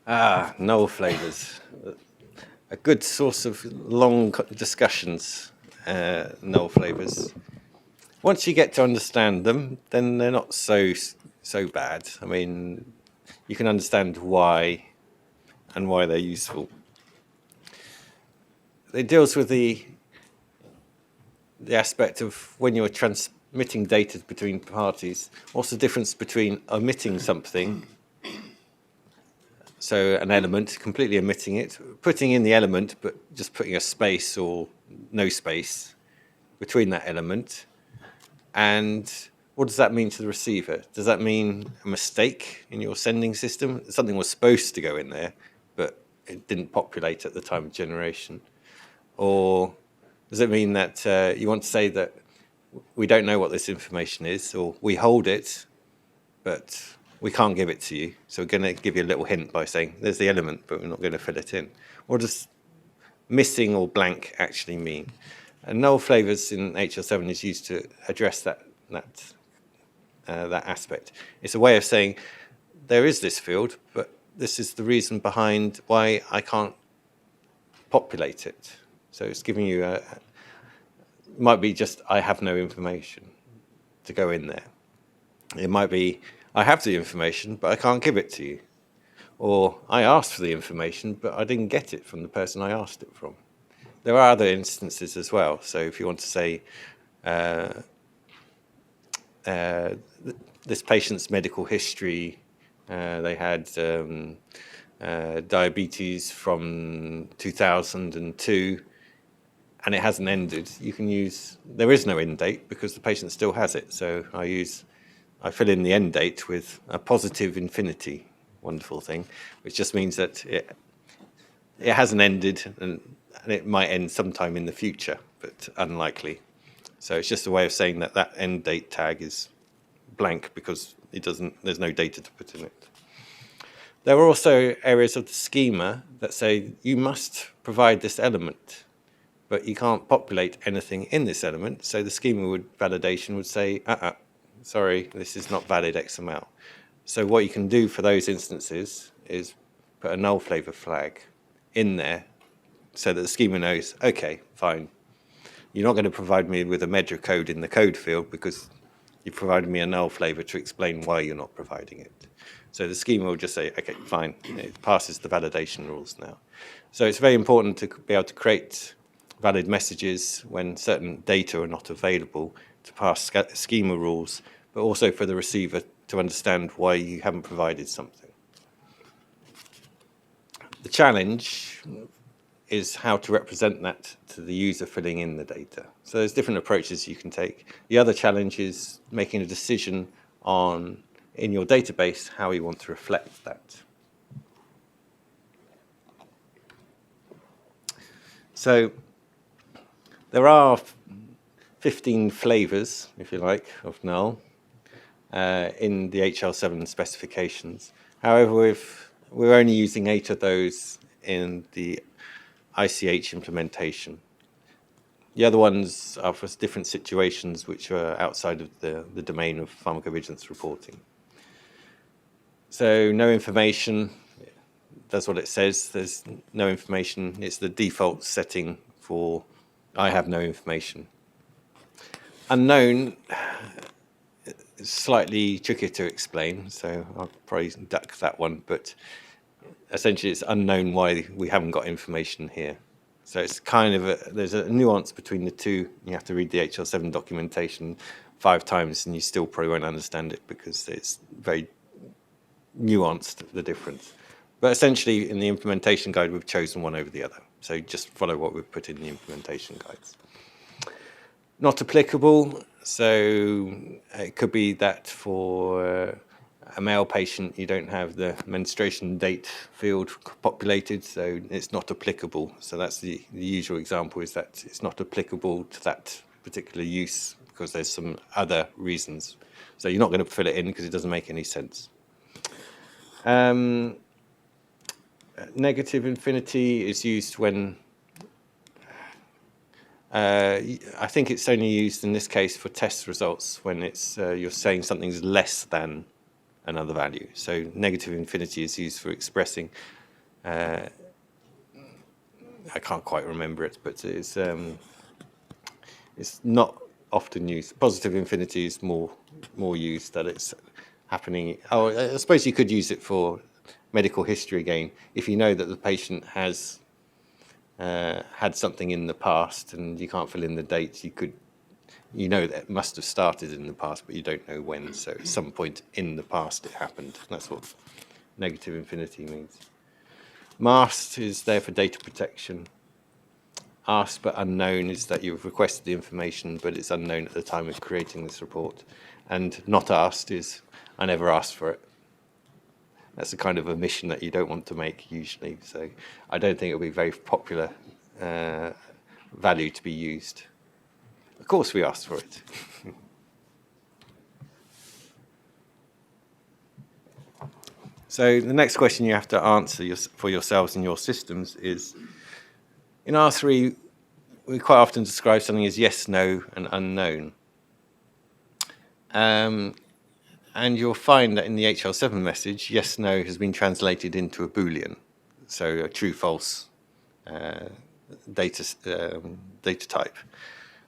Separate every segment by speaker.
Speaker 1: Null flavors. A good source of long discussions, null flavors. Once you get to understand them, then they're not so bad. I mean, you can understand why and why they're useful. It deals with the aspect of when you're transmitting data between parties. What's the difference between omitting something, so an element, completely omitting it, putting in the element, but just putting a space or no space between that element, and what does that mean to the receiver? Does that mean a mistake in your sending system? Something was supposed to go in there, but it didn't populate at the time of generation? Or does it mean that you want to say that we don't know what this information is, or we hold it, but we can't give it to you, so we're going to give you a little hint by saying there's the element, but we're not going to fill it in? What does missing or blank actually mean? And null flavors in HL7 is used to address that aspect. It's a way of saying there is this field, but this is the reason behind why I can't populate it. So it's giving you it might be just I have no information to go in there. It might be I have the information, but I can't give it to you. Or I asked for the information, but I didn't get it from the person I asked it from. There are other instances as well. So if you want to say this patient's medical history, they had diabetes from 2002, and it hasn't ended, you can use, there is no end date because the patient still has it. So I fill in the end date with a positive infinity, wonderful thing, which just means that it hasn't ended, and it might end sometime in the future, but unlikely. So it's just a way of saying that that end date tag is blank because there's no data to put in it. There are also areas of the schema that say you must provide this element, but you can't populate anything in this element. So the schema validation would say, sorry, this is not valid XML. So what you can do for those instances is put a null flavor flag in there so that the schema knows, okay, fine. You're not going to provide me with a measure code in the code field because you provided me a null flavor to explain why you're not providing it. So the schema will just say, okay, fine, it passes the validation rules now. So it's very important to be able to create valid messages when certain data are not available to pass schema rules, but also for the receiver to understand why you haven't provided something. The challenge is how to represent that to the user filling in the data. So there's different approaches you can take. The other challenge is making a decision on, in your database, how you want to reflect that. So there are 15 flavors, if you like, of null in the HL7 specifications. However, we're only using 8 of those in the ICH implementation. The other ones are for different situations which are outside of the domain of pharmacovigilance reporting. So no information, that's what it says. There's no information. It's the default setting for I have no information. Unknown is slightly trickier to explain, so I'll probably duck that one, but essentially it's unknown why we haven't got information here. So it's kind of there's a nuance between the two. You have to read the HL7 documentation 5 times and you still probably won't understand it because it's very nuanced, the difference. But essentially in the implementation guide we've chosen one over the other. So just follow what we've put in the implementation guides. Not applicable, so it could be that for a male patient you don't have the menstruation date field populated, so it's not applicable. So that's the usual example, is that it's not applicable to that particular use because there's some other reasons. So you're not going to fill it in because it doesn't make any sense. Negative infinity is used when I think it's only used in this case for test results when it's you're saying something's less than another value. So negative infinity is used for expressing, I can't quite remember it, but it's not often used. Positive infinity is more used, that it's happening. Oh, I suppose you could use it for medical history again. If you know that the patient has had something in the past and you can't fill in the dates, you know that it must have started in the past, but you don't know when. So at some point in the past it happened. That's what negative infinity means. Masked is there for data protection. Asked but unknown is that you've requested the information, but it's unknown at the time of creating this report. And not asked is, I never asked for it. That's the kind of omission that you don't want to make usually. So I don't think it'll be a very popular value to be used. Of course we asked for it. So the next question you have to answer for yourselves and your systems is, in R3, we quite often describe something as yes, no, and unknown. And you'll find that in the HL7 message, yes, no has been translated into a Boolean, so a true, false data type.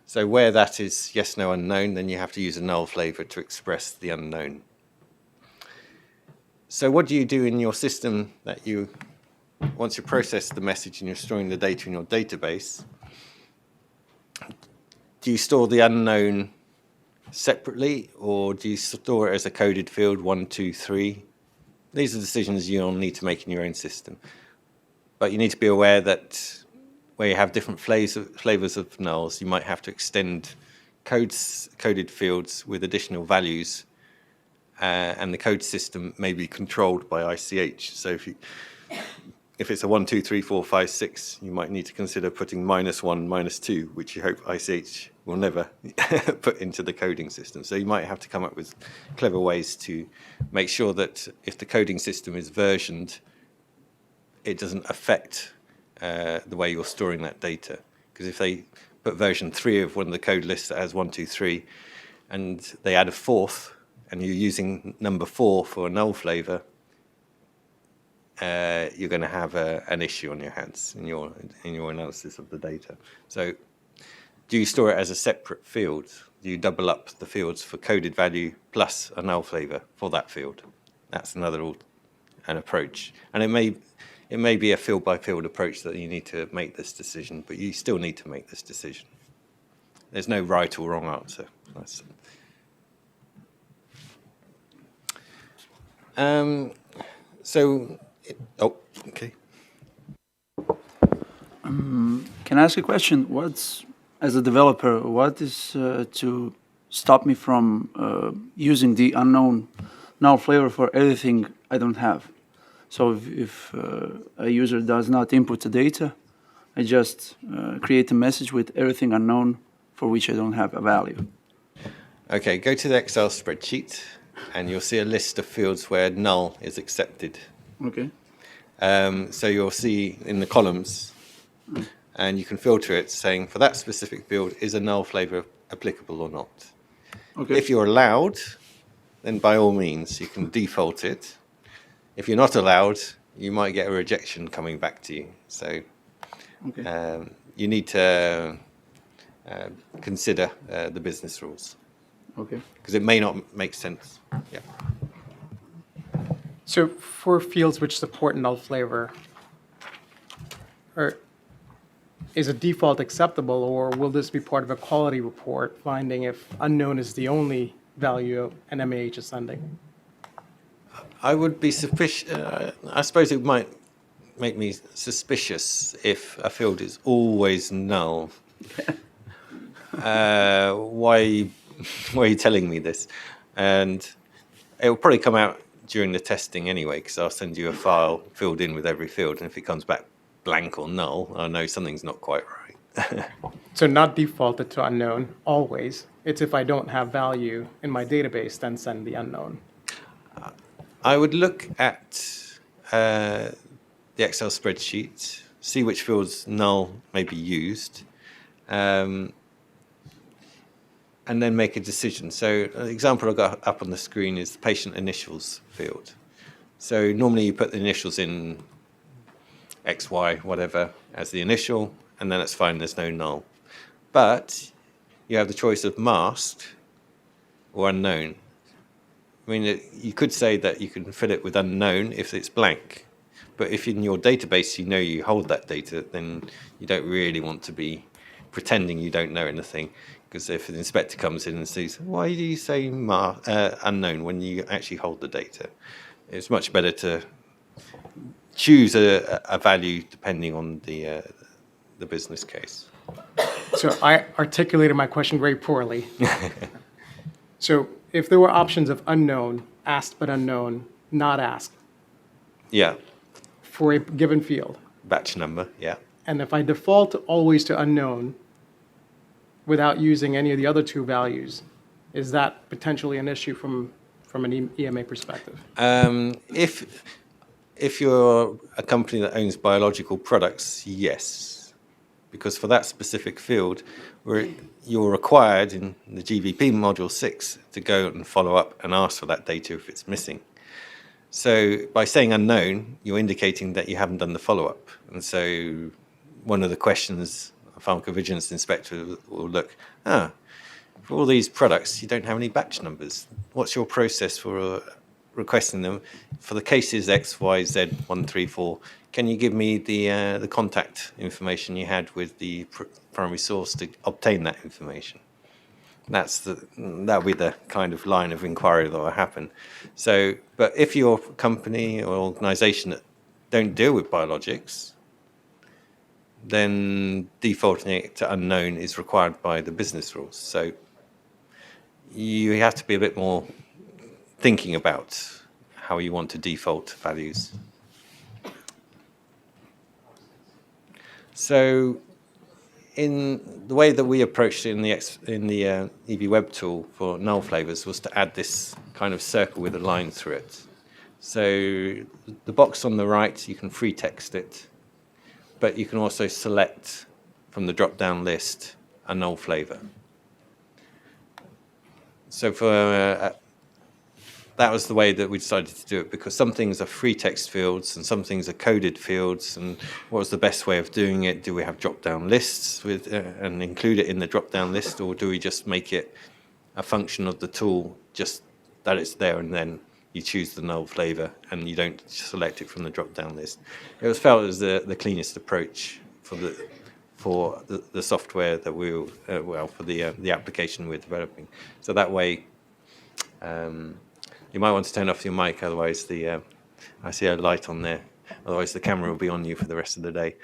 Speaker 1: So where that is yes, no, unknown, then you have to use a null flavor to express the unknown. So what do you do in your system that once you process the message and you're storing the data in your database, do you store the unknown separately, or do you store it as a coded field 1, 2, 3? These are decisions you'll need to make in your own system. But you need to be aware that where you have different flavors of nulls, you might have to extend coded fields with additional values, and the code system may be controlled by ICH. So if it's a 1, 2, 3, 4, 5, 6, you might need to consider putting -1, -2, which you hope ICH will never put into the coding system. So you might have to come up with clever ways to make sure that if the coding system is versioned, it doesn't affect the way you're storing that data. Because if they put version 3 of one of the code lists that has 1, 2, 3, and they add a 4th, and you're using number 4 for a null flavor, you're going to have an issue on your hands in your analysis of the data. So do you store it as a separate field? Do you double up the fields for coded value plus a null flavor for that field? That's an approach. And it may be a field by field approach that you need to make this decision, but you still need to make this decision. There's no right or wrong answer. Okay.
Speaker 2: Can I ask a question? As a developer, what is to stop me from using the unknown null flavor for everything I don't have? So if a user does not input the data, I just create a message with everything unknown for which I don't have a value.
Speaker 1: Okay, go to the Excel spreadsheet, and you'll see a list of fields where null is accepted.
Speaker 2: Okay.
Speaker 1: So you'll see in the columns, and you can filter it saying for that specific field, is a null flavor applicable or not? Okay. If you're allowed, then by all means, you can default it. If you're not allowed, you might get a rejection coming back to you. So you need to consider the business rules. Okay. Because it may not make sense. Yeah.
Speaker 3: So for fields which support null flavor, is a default acceptable, or will this be part of a quality report finding if unknown is the only value an MAH is sending?
Speaker 1: I would be I suppose it might make me suspicious if a field is always null. Why are you telling me this? And it will probably come out during the testing anyway, because I'll send you a file filled in with every field, and if it comes back blank or null, I know something's not quite right.
Speaker 3: So not defaulted to unknown always. It's if I don't have value in my database, then send the unknown.
Speaker 1: I would look at the Excel spreadsheet, see which fields null may be used, and and then make a decision. So an example I got up on the screen is the patient initials field. So normally you put the initials in X, Y, whatever as the initial, and then it's fine, there's no null. But you have the choice of masked or unknown. I mean, you could say that you can fill it with unknown if it's blank. But if in your database you know you hold that data, then you don't really want to be pretending you don't know anything. Because if an inspector comes in and says, why do you say unknown when you actually hold the data? It's much better to choose a value depending on the business case.
Speaker 3: So I articulated my question very poorly. So if there were options of unknown, asked but unknown, not asked,
Speaker 1: Yeah,
Speaker 3: for a given field,
Speaker 1: batch number, yeah.
Speaker 3: and if I default always to unknown without using any of the other two values, is that potentially an issue from an EMA perspective?
Speaker 1: If you're a company that owns biological products, yes. Because for that specific field, you're required in the GVP Module 6 to go and follow up and ask for that data if it's missing. So by saying unknown, you're indicating that you haven't done the follow-up. And so one of the questions a pharmacovigilance inspector will look, for all these products, you don't have any batch numbers. What's your process for requesting them? For the cases X, Y, Z, 1, 3, 4, can you give me the contact information you had with the primary source to obtain that information? That'll be the kind of line of inquiry that will happen. So, but if you're a company or organization that don't deal with biologics, then defaulting it to unknown is required by the business rules. So you have to be a bit more thinking about how you want to default values. So in the way that we approached it in the EV Web tool for null flavors was to add this kind of circle with a line through it. So the box on the right, you can free text it, but you can also select from the drop-down list a null flavor. So for that was the way that we decided to do it, because some things are free text fields and some things are coded fields. And what was the best way of doing it? Do we have drop-down lists with and include it in the drop-down list, or do we just make it a function of the tool, just that it's there and then you choose the null flavor and you don't select it from the drop-down list? It was felt as the cleanest approach for the software that for the application we're developing. So that way. You might want to turn off your mic, otherwise I see a light on there. Otherwise the camera will be on you for the rest of the day.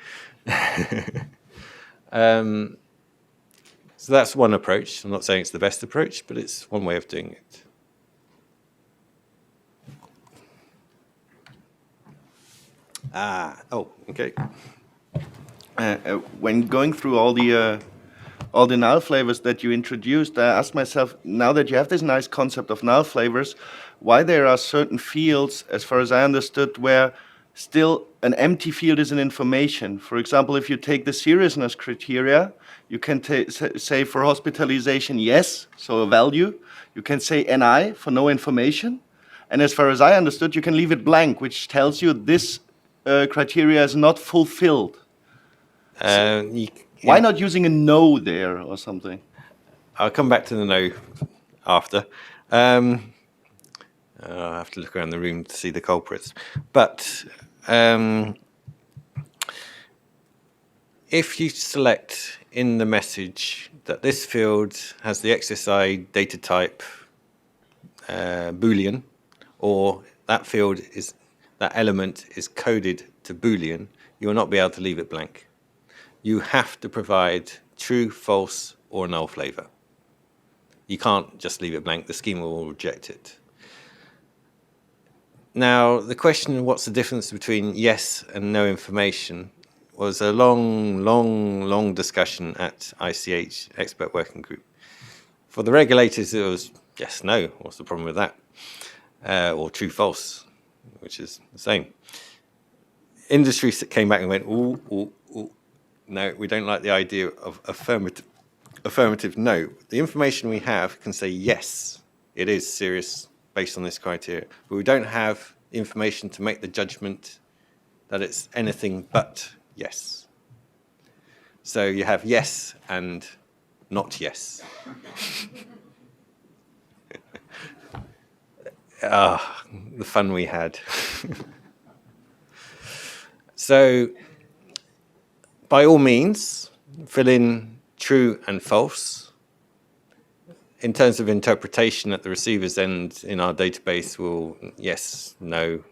Speaker 1: So that's one approach. I'm not saying it's the best approach, but it's one way of doing it. Okay.
Speaker 4: When going through all the null flavors that you introduced, I asked myself, now that you have this nice concept of null flavors, why there are certain fields, as far as I understood, where still an empty field is an information. For example, if you take the seriousness criteria, you can say for hospitalization, yes, so a value. You can say NI for no information. And as far as I understood, you can leave it blank, which tells you this criteria is not fulfilled. Why not using a no there or something?
Speaker 1: I'll come back to the no after. I'll have to look around the room to see the culprits. But if you select in the message that this field has the XSI data type Boolean, or that element is coded to Boolean, you will not be able to leave it blank. You have to provide true, false, or null flavor. You can't just leave it blank. The schema will reject it. Now, the question, what's the difference between yes and no information, was a long discussion at ICH, Expert Working Group. For the regulators, it was yes, no. What's the problem with that? Or true, false, which is the same. Industry came back and went, ooh. No, we don't like the idea of affirmative no. The information we have can say yes, it is serious based on this criteria, but we don't have information to make the judgment that it's anything but yes. So you have yes and not yes. The fun we had. So by all means, fill in true and false. In terms of interpretation at the receiver's end in our database, we'll yes, no.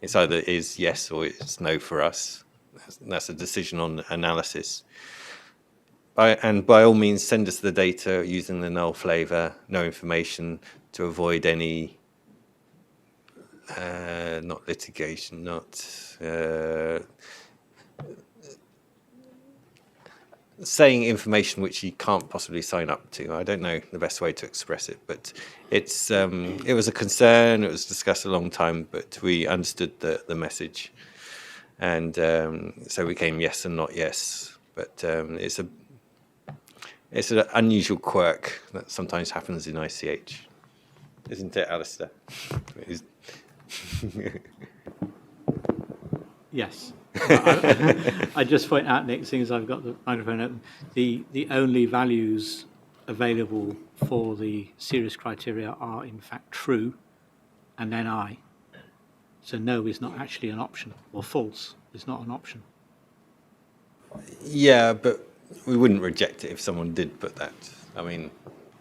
Speaker 1: It's either is yes or it's no for us. That's a decision on analysis. And by all means, send us the data using the null flavor, no information, to avoid any, not litigation, not saying information which you can't possibly sign up to. I don't know the best way to express it, but it's it was a concern. It was discussed a long time, but we understood the message, and so we came yes and not yes. But it's an unusual quirk that sometimes happens in ICH, isn't it, Alistair?
Speaker 5: Yes. I just point out, Nick, seeing as I've got the microphone open, the only values available for the serious criteria are in fact true and then I. So no is not actually an option, or false is not an option.
Speaker 1: Yeah, but we wouldn't reject it if someone did put that. I mean,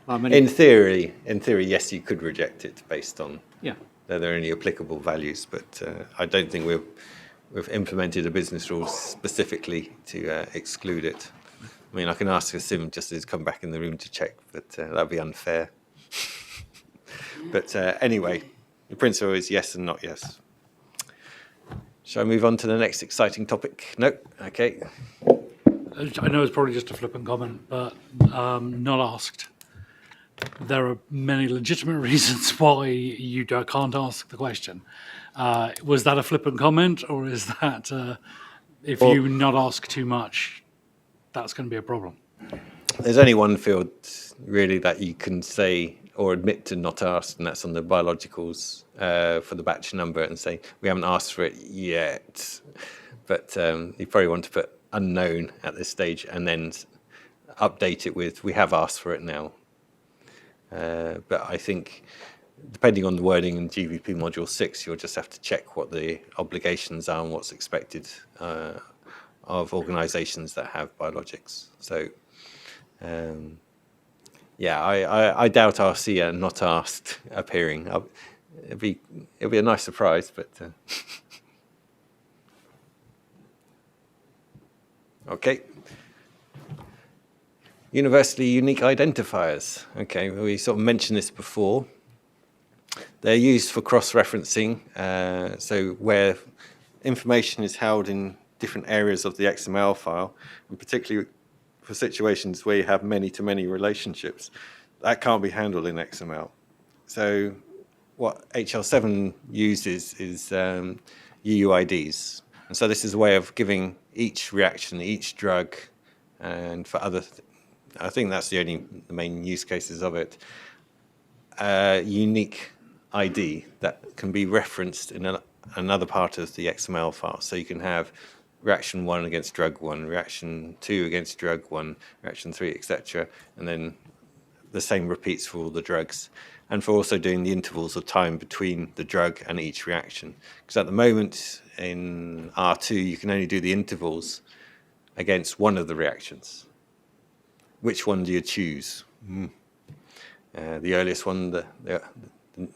Speaker 5: Well,
Speaker 1: in theory, yes, you could reject it based on
Speaker 5: yeah.
Speaker 1: they're only applicable values, but I don't think we've implemented a business rule specifically to exclude it. I mean, I can ask a sim just to come back in the room to check, but that'd be unfair. But anyway, the principle is yes and not yes. Shall I move on to the next exciting topic? No? Okay.
Speaker 6: I know it's probably just a flippant comment, but not asked. There are many legitimate reasons why you can't ask the question. Was that a flippant comment, or is that if you not ask too much, that's going to be a problem?
Speaker 1: There's only one field, really, that you can say or admit to not asked, and that's on the biologicals for the batch number, and say, we haven't asked for it yet. But you probably want to put unknown at this stage and then update it with, we have asked for it now. But I think, depending on the wording in GVP Module 6, you'll just have to check what the obligations are and what's expected of organizations that have biologics. So, yeah, I doubt I'll see a not asked appearing. It'll be a nice surprise, but... Okay. Universally unique identifiers. Okay, we sort of mentioned this before. They're used for cross-referencing, so where information is held in different areas of the XML file, and particularly for situations where you have many-to-many relationships, that can't be handled in XML. So what HL7 uses is UUIDs. And so this is a way of giving each reaction, each drug, and for other, I think that's the main use cases of it, unique ID that can be referenced in another part of the XML file. So you can have reaction 1 against drug 1, reaction 2 against drug 1, reaction 3, etc. And then the same repeats for all the drugs. And for also doing the intervals of time between the drug and each reaction. Because at the moment in R2, you can only do the intervals against one of the reactions. Which one do you choose? The earliest one, the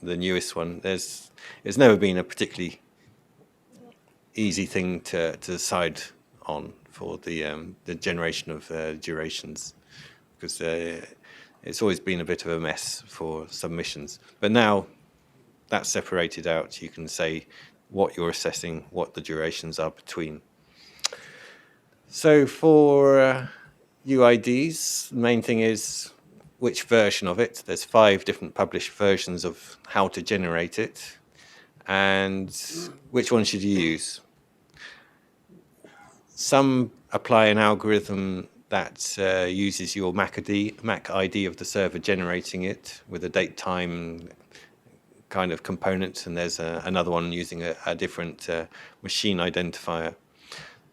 Speaker 1: newest one. It's never been a particularly easy thing to decide on for the generation of durations, because it's always been a bit of a mess for submissions. But now that's separated out. You can say what you're assessing, what the durations are between. So for UIDs, the main thing is which version of it. There's 5 different published versions of how to generate it, and which one should you use. Some apply an algorithm that uses your MAC ID of the server generating it with a date time kind of component, and there's another one using a different machine identifier.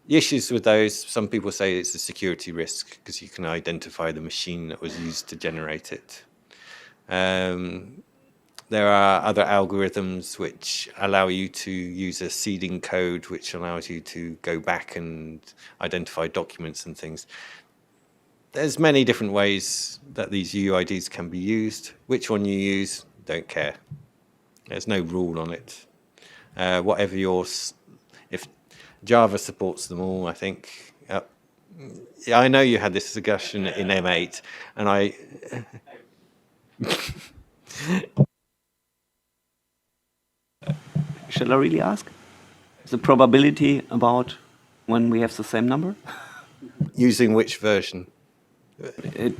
Speaker 1: The issues with those, some people say it's a security risk because you can identify the machine that was used to generate it. There are other algorithms which allow you to use a seeding code which allows you to go back and identify documents and things. There's many different ways that these UIDs can be used. Which one you use, don't care. There's no rule on it. Whatever yours, if Java supports them all, I think. Yeah, I know you had this discussion in M8, and I.
Speaker 7: Shall I really ask? The probability about when we have the same number?
Speaker 1: Using which version?
Speaker 7: It,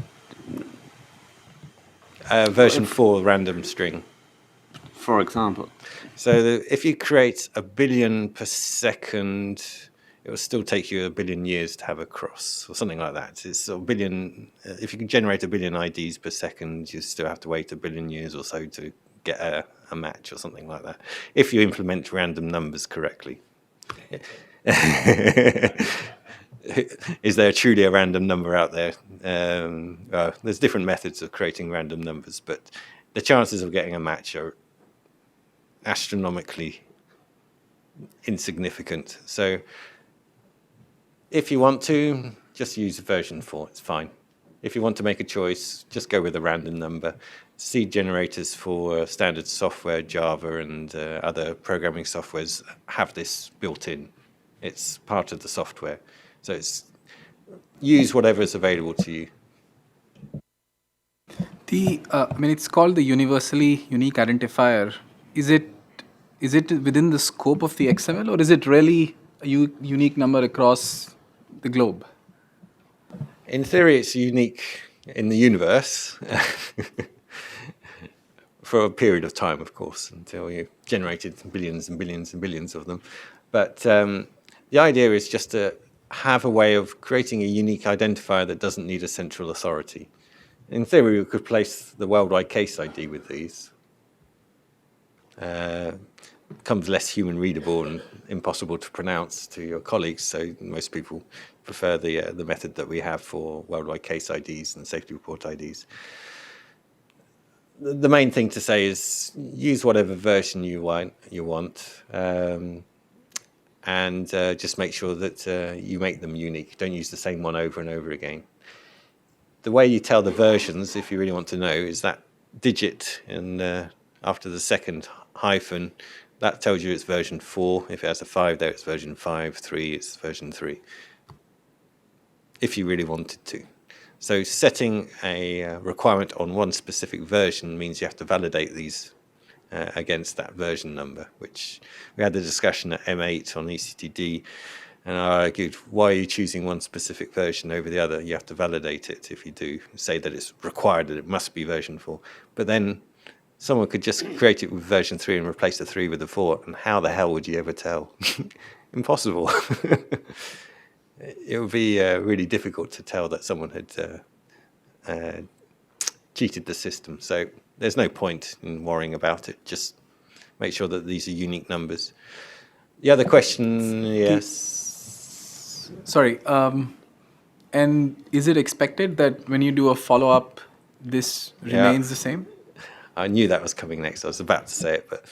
Speaker 1: Version 4 random string.
Speaker 7: for example.
Speaker 1: So if you create 1 billion per second, it will still take you 1 billion years to have a cross, or something like that. It's a billion. If you can generate 1 billion IDs per second, you still have to wait 1 billion years or so to get a match or something like that, if you implement random numbers correctly. Is there truly a random number out there? There's different methods of creating random numbers, but the chances of getting a match are astronomically insignificant. So if you want to, just use version 4, it's fine. If you want to make a choice, just go with a random number. Seed generators for standard software, Java and other programming softwares have this built in. It's part of the software. So use whatever is available to you.
Speaker 8: It's called the universally unique identifier. Is it within the scope of the XML, or is it really a unique number across the globe?
Speaker 1: In theory, it's unique in the universe for a period of time, of course, until you generated billions and billions and billions of them. But the idea is just to have a way of creating a unique identifier that doesn't need a central authority. In theory, we could place the worldwide case ID with these. Becomes less human readable and impossible to pronounce to your colleagues, so most people prefer the method that we have for worldwide case IDs and safety report IDs. The main thing to say is use whatever version you want, and just make sure that you make them unique. Don't use the same one over and over again. The way you tell the versions, if you really want to know, is that digit after the second hyphen. That tells you it's version 4. If it has a 5 there, it's version 5. 3, it's version 3. If you really wanted to. So setting a requirement on one specific version means you have to validate these against that version number, which we had the discussion at M8 on ECTD, and I argued, why are you choosing one specific version over the other? You have to validate it if you do. Say that it's required that it must be version 4. But then someone could just create it with version 3 and replace the 3 with the 4, and how the hell would you ever tell? Impossible. It would be really difficult to tell that someone had cheated the system. So there's no point in worrying about it. Just make sure that these are unique numbers. The other question, yes?
Speaker 8: Sorry. And is it expected that when you do a follow-up, this remains the same?
Speaker 1: I knew that was coming next. I was about to say it, but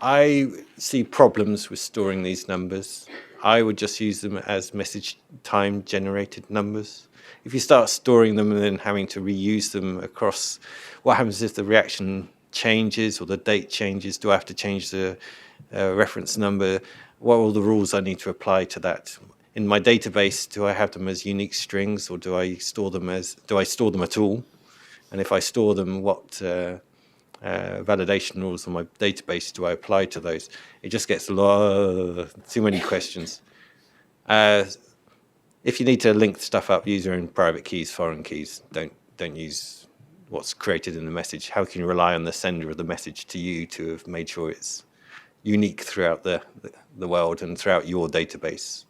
Speaker 1: I see problems with storing these numbers. I would just use them as message time generated numbers. If you start storing them and then having to reuse them across, what happens if the reaction changes or the date changes? Do I have to change the reference number? What are all the rules I need to apply to that? In my database, do I have them as unique strings, or do I store them at all? And if I store them, what validation rules on my database do I apply to those? It just gets too many questions. If you need to link stuff up, use your own private keys, foreign keys. Don't use what's created in the message. How can you rely on the sender of the message to you to have made sure it's unique throughout the world and throughout your database.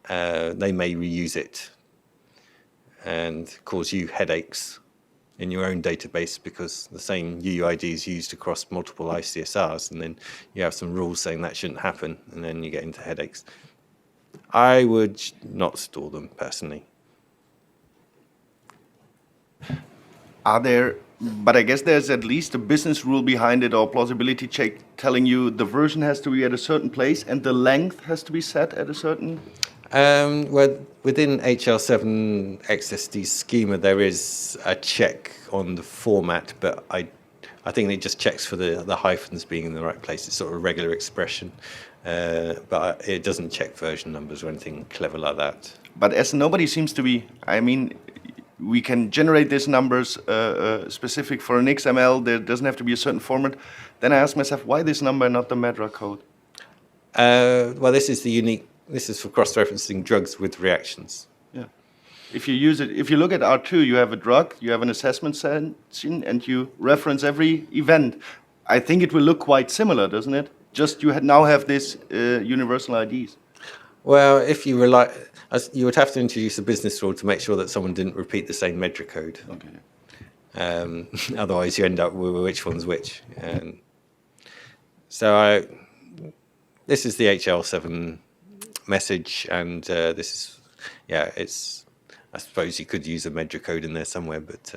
Speaker 1: They may reuse it and cause you headaches in your own database because the same UUID is used across multiple ICSRs, and then you have some rules saying that shouldn't happen, and then you get into headaches. I would not store them personally.
Speaker 4: But I guess there's at least a business rule behind it or plausibility check telling you the version has to be at a certain place and the length has to be set at a certain...
Speaker 1: Well, within HL7 XSD schema, there is a check on the format, but I think it just checks for the hyphens being in the right place. It's sort of a regular expression, but it doesn't check version numbers or anything clever like that.
Speaker 4: But as nobody seems to be, I mean, we can generate these numbers specific for an XML. There doesn't have to be a certain format. Then I ask myself, why this number and not the Medra code?
Speaker 1: Well, this is the unique. This is for cross-referencing drugs with reactions.
Speaker 4: Yeah. If you use it, if you look at R2, you have a drug, you have an assessment section, and you reference every event. I think it will look quite similar, doesn't it? Just you now have this universal IDs.
Speaker 1: Well, if you rely, you would have to introduce a business rule to make sure that someone didn't repeat the same Medra code.
Speaker 4: Okay.
Speaker 1: Otherwise, you end up with which one's which. This is the HL7 message, and this is, yeah, it's. I suppose you could use a Medra code in there somewhere, but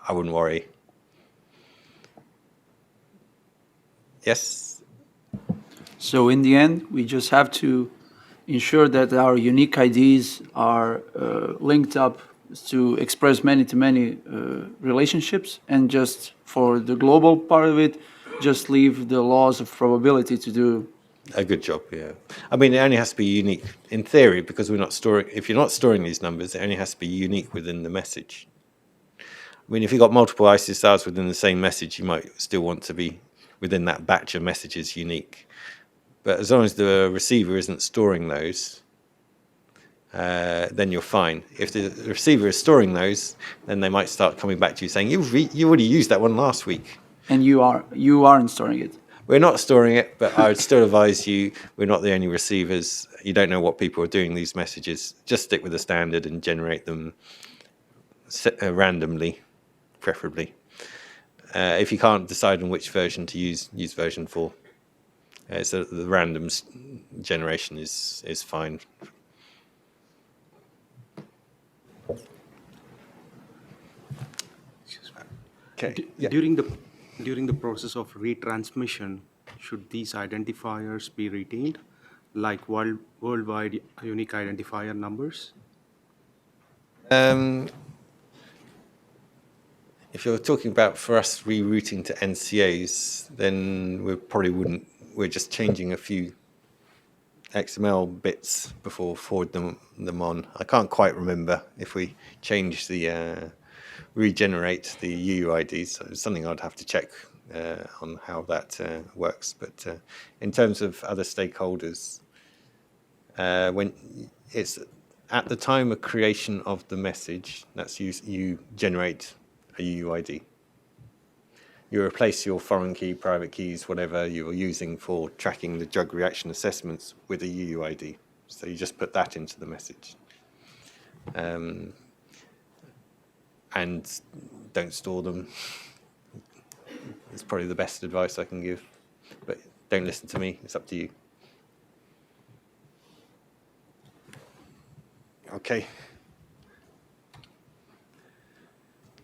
Speaker 1: I wouldn't worry. Yes.
Speaker 2: So in the end, we just have to ensure that our unique IDs are linked up to express many-to-many relationships, and just for the global part of it, just leave the laws of probability to do
Speaker 1: a good job. Yeah, I mean, it only has to be unique in theory, because we're not storing. If you're not storing these numbers, it only has to be unique within the message. I mean, if you've got multiple ICSRs within the same message, you might still want to be within that batch of messages unique. But as long as the receiver isn't storing those, then you're fine. If the receiver is storing those, then they might start coming back to you saying, you already used that one last week.
Speaker 2: And you aren't storing it.
Speaker 1: We're not storing it, but I would still advise you, we're not the only receivers. You don't know what people are doing these messages. Just stick with the standard and generate them randomly, preferably. If you can't decide on which version to use version 4. So the random generation is fine. Okay. Yeah.
Speaker 9: During the process of retransmission, should these identifiers be retained, like worldwide unique identifier numbers?
Speaker 1: If you're talking about for us rerouting to NCAs, then we probably wouldn't. We're just changing a few XML bits before forwarding them on. I can't quite remember if we change the regenerate the UUIDs. So it's something I'd have to check on how that works. But in terms of other stakeholders, when it's at the time of creation of the message, that's you generate a UUID. You replace your foreign key, private keys, whatever you're using for tracking the drug reaction assessments with a UUID. So you just put that into the message. And don't store them. It's probably the best advice I can give. But don't listen to me. It's up to you. Okay.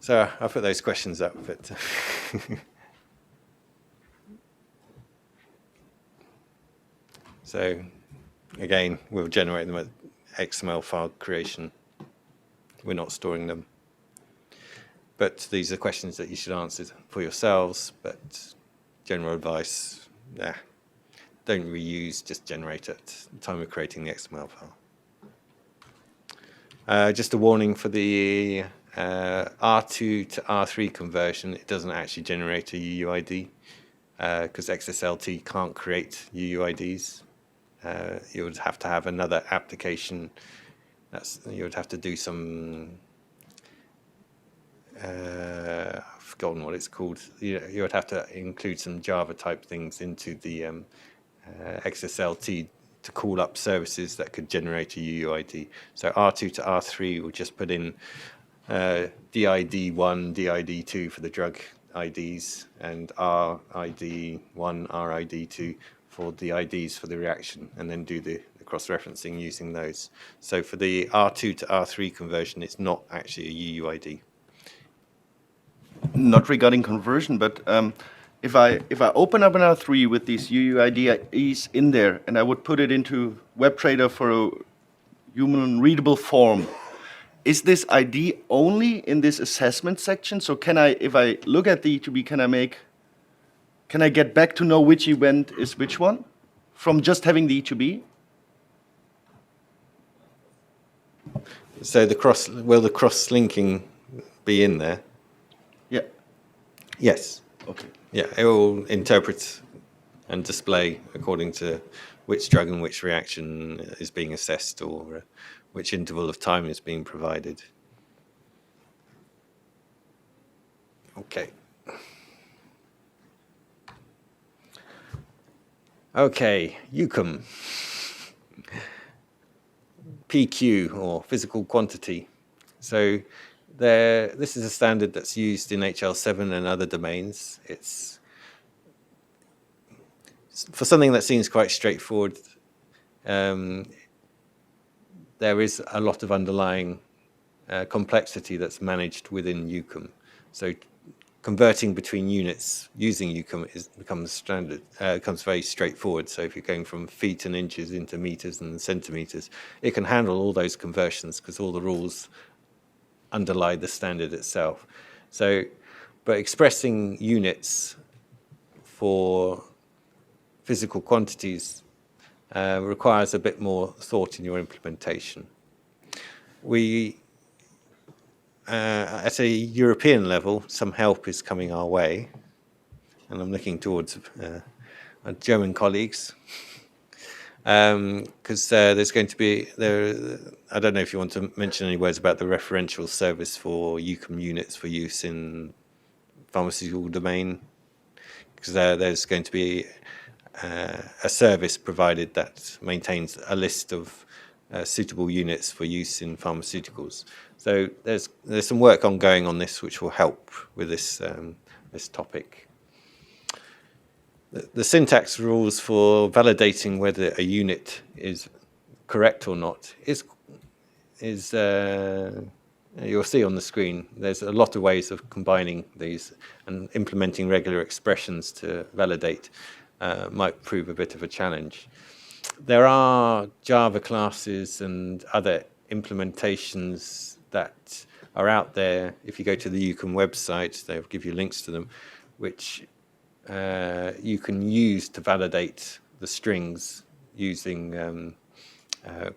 Speaker 1: So I put those questions up, but so again, we'll generate them at XML file creation. We're not storing them. But these are questions that you should answer for yourselves, but general advice, don't reuse, just generate at the time of creating the XML file. Just a warning for the R2 to R3 conversion, it doesn't actually generate a UUID because XSLT can't create UUIDs. You would have to have another application. You would have to do some, I forgotten what it's called. You would have to include some Java type things into the XSLT to call up services that could generate a UUID. So R2 to R3 will just put in DID1, DID2 for the drug IDs, and RID1, RID2 for the IDs for the reaction, and then do the cross-referencing using those. So for the R2 to R3 conversion, it's not actually a UUID.
Speaker 4: Not regarding conversion, but if I open up an R3 with these UUIDs in there, and I would put it into WebTrader for a human-readable form, is this ID only in this assessment section? So can I, if I look at the E2B, can I get back to know which event is which one from just having the E2B?
Speaker 1: So will the cross-linking be in there?
Speaker 4: Yeah.
Speaker 1: Yes.
Speaker 4: Okay.
Speaker 1: Yeah, it will interpret and display according to which drug and which reaction is being assessed, or which interval of time is being provided. Okay. Okay, UCOM. PQ, or physical quantity. So this is a standard that's used in HL7 and other domains. It's for something that seems quite straightforward. There is a lot of underlying complexity that's managed within UCOM. So converting between units using UCOM becomes standard, becomes very straightforward. So if you're going from feet and inches into meters and centimeters, it can handle all those conversions because all the rules underlie the standard itself. So, but expressing units for physical quantities requires a bit more thought in your implementation. At a European level, some help is coming our way, and I'm looking towards our German colleagues, because there's going to be I don't know if you want to mention any words about the referential service for UCOM units for use in pharmaceutical domain, because there's going to be a service provided that maintains a list of suitable units for use in pharmaceuticals. So there's some work ongoing on this which will help with this this topic. The syntax rules for validating whether a unit is correct or not is you'll see on the screen. There's a lot of ways of combining these, and implementing regular expressions to validate might prove a bit of a challenge. There are Java classes and other implementations that are out there. If you go to the UCOM website, they'll give you links to them, which you can use to validate the strings using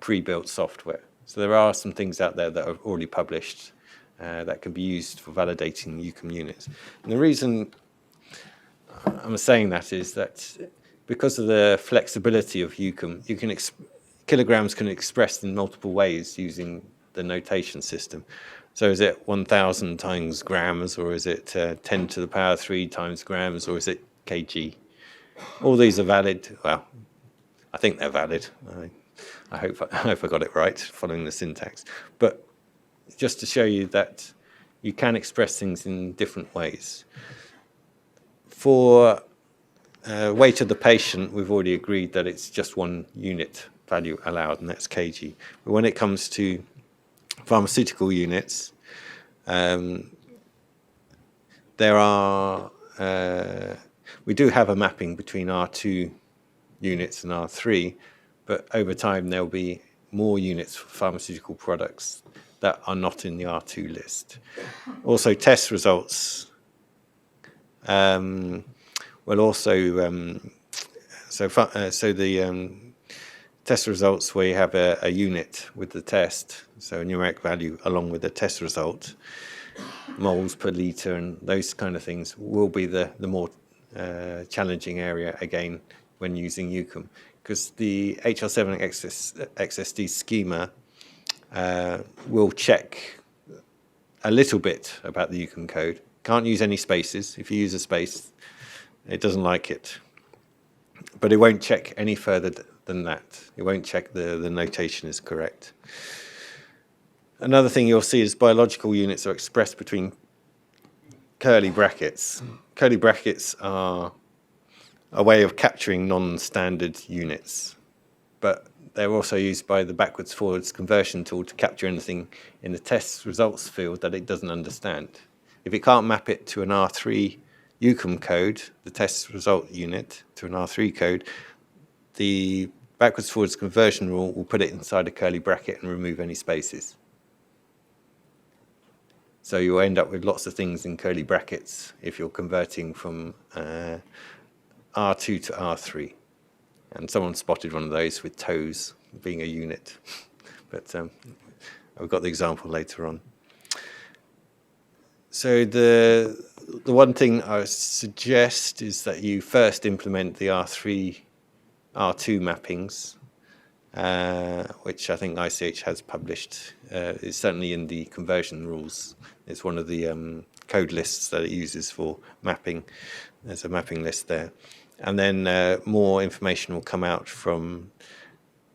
Speaker 1: pre-built software. So there are some things out there that are already published that can be used for validating UCOM units. And the reason I'm saying that is that because of the flexibility of UCOM, kilograms can be expressed in multiple ways using the notation system. So is it 1,000 times grams, or is it 10 to the power 3 times grams, or is it kg? All these are valid. Well, I think they're valid. I hope I got it right following the syntax. But just to show you that you can express things in different ways. For weight of the patient, we've already agreed that it's just one unit value allowed, and that's kg. But when it comes to pharmaceutical units, we do have a mapping between R2 units and R3, but over time there'll be more units for pharmaceutical products that are not in the R2 list. Also, test results will also so the test results where you have a unit with the test, so a numeric value along with the test result, moles per liter and those kind of things will be the more challenging area again when using UCOM, because the HL7 XSD schema will check a little bit about the UCOM code, Can't use any spaces. If you use a space, it doesn't like it. But it won't check any further than that. It won't check the notation is correct. Another thing you'll see is biological units are expressed between curly brackets. Curly brackets are a way of capturing non-standard units, but they're also used by the backwards-forwards conversion tool to capture anything in the test results field that it doesn't understand. If it can't map it to an R3 UCOM code, the test result unit, to an R3 code, the backwards-forwards conversion rule will put it inside a curly bracket and remove any spaces. So you'll end up with lots of things in curly brackets if you're converting from R2 to R3. And someone spotted one of those with toes being a unit. But I've got the example later on. So the one thing I suggest is that you first implement the R3, R2 mappings, which I think ICH has published. It's certainly in the conversion rules. It's one of the code lists that it uses for mapping. There's a mapping list there. And then more information will come out from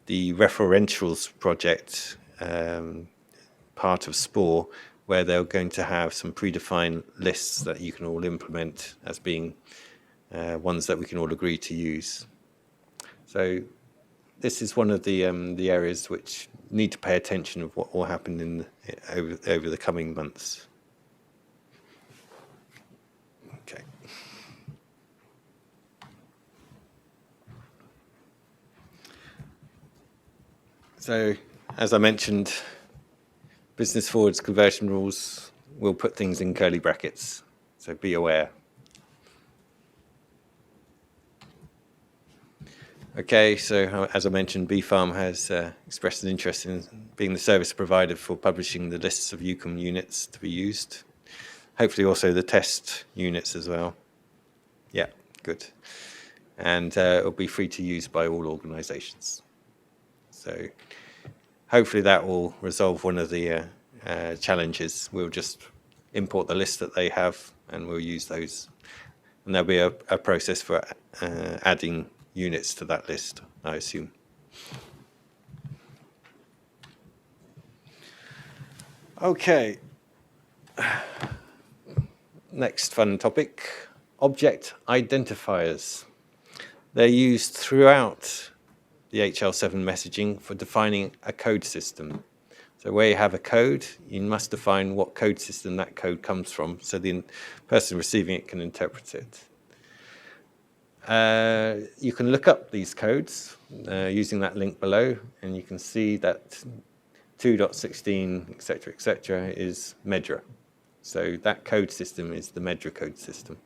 Speaker 1: the referentials project, part of SPORE, where they're going to have some predefined lists that you can all implement as being ones that we can all agree to use. So this is one of the areas which need to pay attention of what will happen over the coming months. Okay. So, as I mentioned, business forwards conversion rules will put things in curly brackets, so be aware. Okay, so as I mentioned, BFARM has expressed an interest in being the service provider for publishing the lists of UCOM units to be used. Hopefully also the test units as well. Yeah, good. And it'll be free to use by all organizations. So hopefully that will resolve one of the challenges. We'll just import the list that they have and we'll use those. And there'll be a process for adding units to that list, I assume. Okay. Next fun topic, object identifiers. They're used throughout the HL7 messaging for defining a code system. So where you have a code, you must define what code system that code comes from so the person receiving it can interpret it. You can look up these codes using that link below, and you can see that 2.16, etc., is Medra. So that code system is the Medra code system.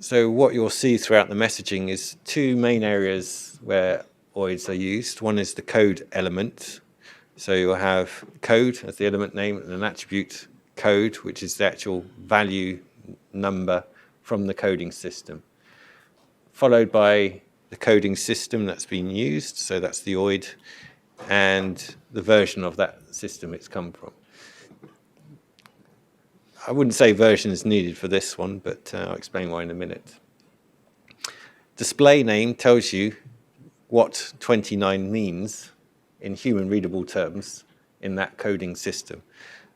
Speaker 1: So what you'll see throughout the messaging is two main areas where OIDs are used. One is the code element. So you'll have code as the element name and an attribute code, which is the actual value number from the coding system, followed by the coding system that's been used, so that's the OID, and the version of that system it's come from. I wouldn't say version is needed for this one, but I'll explain why in a minute. Display name tells you what 29 means in human readable terms in that coding system.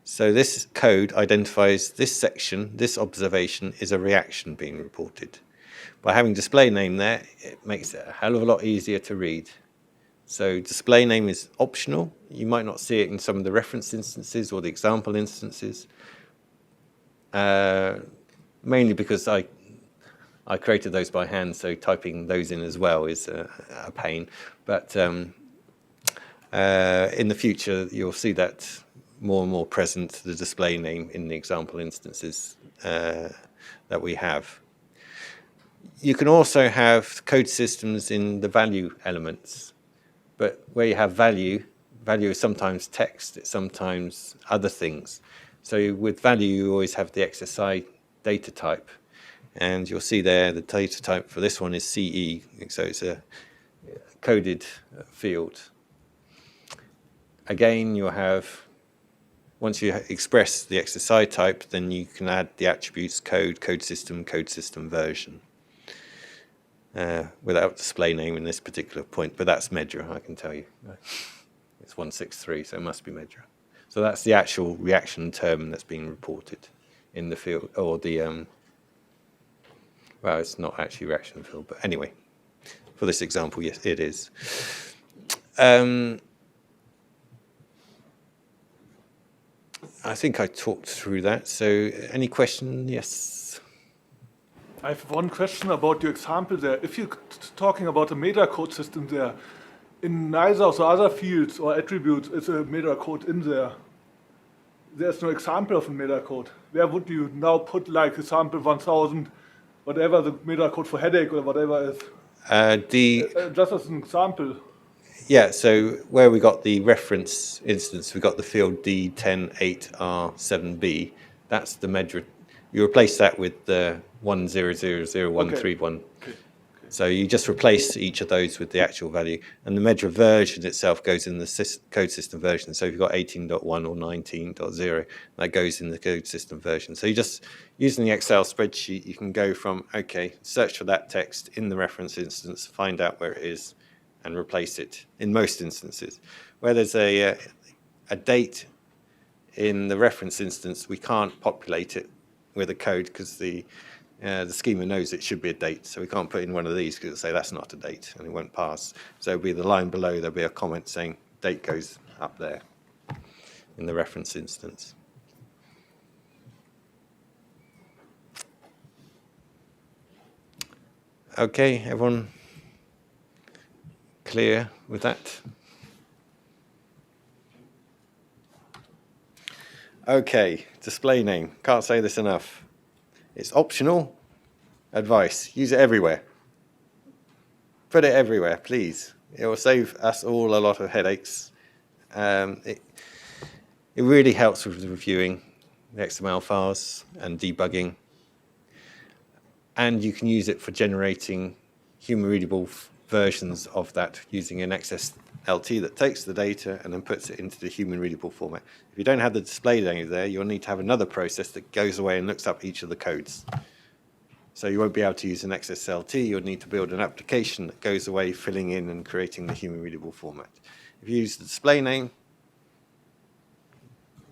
Speaker 1: So this code identifies this section, this observation is a reaction being reported. By having display name there, it makes it a hell of a lot easier to read. So display name is optional. You might not see it in some of the reference instances or the example instances, mainly because I created those by hand, so typing those in as well is a pain. But in the future, you'll see that more and more present, the display name in the example instances that we have. You can also have code systems in the value elements, but where you have value is sometimes text, it's sometimes other things. So with value, you always have the XSI data type, and you'll see there the data type for this one is CE, so it's a coded field. again, you'll have, once you express the XSI type, then you can add the attributes code system version. Without display name in this particular point, but that's Medra, I can tell you. It's 163, so it must be Medra. So that's the actual reaction term that's being reported in the field, or the, well, it's not actually reaction field, but anyway, for this example, yes, it is. I think I talked through that, so any question? Yes.
Speaker 10: I have one question about your example there. If you're talking about a meta code system there, in neither of the other fields or attributes is a meta code in there. There's no example of a meta code. Where would you now put like example 1000, whatever the meta code for headache or whatever is? Just as an example.
Speaker 1: Yeah, so where we got the reference instance, we got the field D108R7B. That's the Medra. You replace that with the 1000131.
Speaker 10: Okay.
Speaker 1: So you just replace each of those with the actual value, and the Medra version itself goes in the code system version. So if you've got 18.1 or 19.0, that goes in the code system version. So you just, using the Excel spreadsheet, you can go from, okay, search for that text in the reference instance, find out where it is, and replace it in most instances. Where there's a date in the reference instance, we can't populate it with a code because the schema knows it should be a date, so we can't put in one of these because it'll say that's not a date and it won't pass. So it'll be the line below, there'll be a comment saying date goes up there in the reference instance. Okay, everyone clear with that? Okay, display name. Can't say this enough. It's optional. Advice, use it everywhere. Put it everywhere, please. It will save us all a lot of headaches. It really helps with reviewing the XML files and debugging. And you can use it for generating human readable versions of that using an XSLT that takes the data and then puts it into the human readable format. If you don't have the display name there, you'll need to have another process that goes away and looks up each of the codes. So you won't be able to use an XSLT, you'll need to build an application that goes away filling in and creating the human readable format. If you use the display name,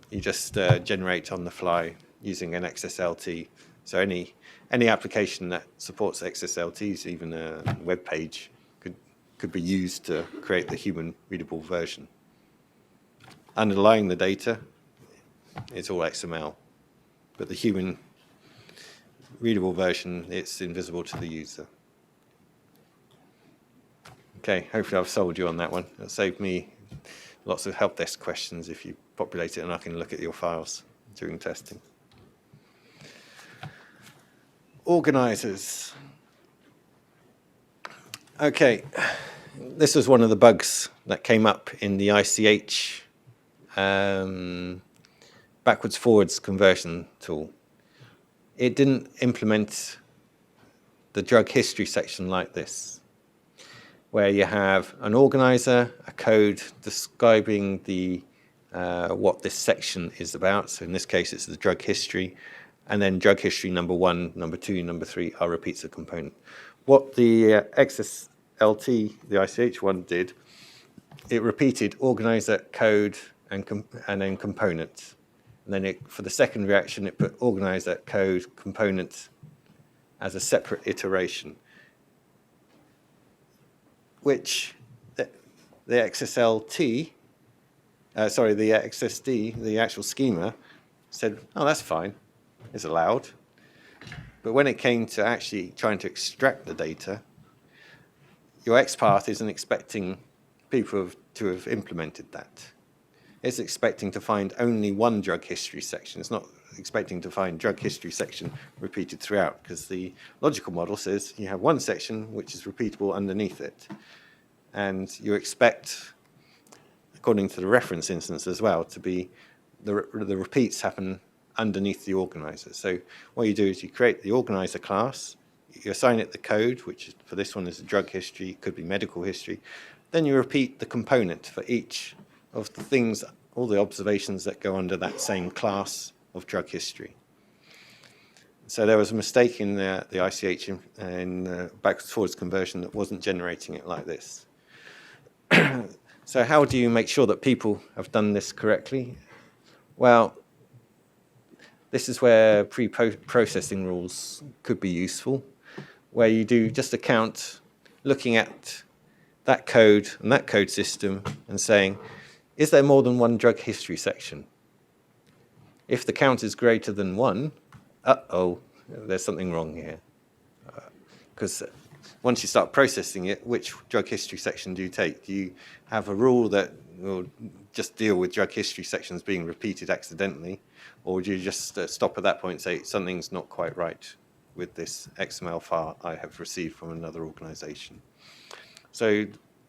Speaker 1: you just generate on the fly using an XSLT. So any application that supports XSLTs, even a web page, could be used to create the human readable version. Underlying the data, it's all XML, but the human readable version, it's invisible to the user. Okay, hopefully I've sold you on that one. It'll save me lots of help desk questions if you populate it and I can look at your files during testing. Organizers. Okay, this was one of the bugs that came up in the ICH backwards forwards conversion tool. It didn't implement the drug history section like this, where you have an organizer, a code describing the what this section is about. So in this case, it's the drug history, and then drug history number 1, number 2, number 3 are repeats of component. What the XSLT, the ICH one, did, it repeated organizer, code, and then component. And then for the second reaction, it put organizer, code, component as a separate iteration, which the XSLT, the XSD, the actual schema, said, oh, that's fine, it's allowed. But when it came to actually trying to extract the data, your XPath isn't expecting people to have implemented that. It's expecting to find only one drug history section. It's not expecting to find drug history section repeated throughout, because the logical model says you have one section which is repeatable underneath it. And you expect, according to the reference instance as well, to be the repeats happen underneath the organizer. So what you do is you create the organizer class, you assign it the code, which is, for this one is a drug history, it could be medical history. Then you repeat the component for each of the things, all the observations that go under that same class of drug history. So there was a mistake in the ICH in backwards forwards conversion that wasn't generating it like this. So how do you make sure that people have done this correctly? Well, this is where pre-processing rules could be useful, where you do just a count looking at that code and that code system and saying, is there more than one drug history section? If the count is greater than 1, uh-oh, there's something wrong here. Because once you start processing it, which drug history section do you take? Do you have a rule that will just deal with drug history sections being repeated accidentally? Or do you just stop at that point and say, something's not quite right with this XML file I have received from another organization? So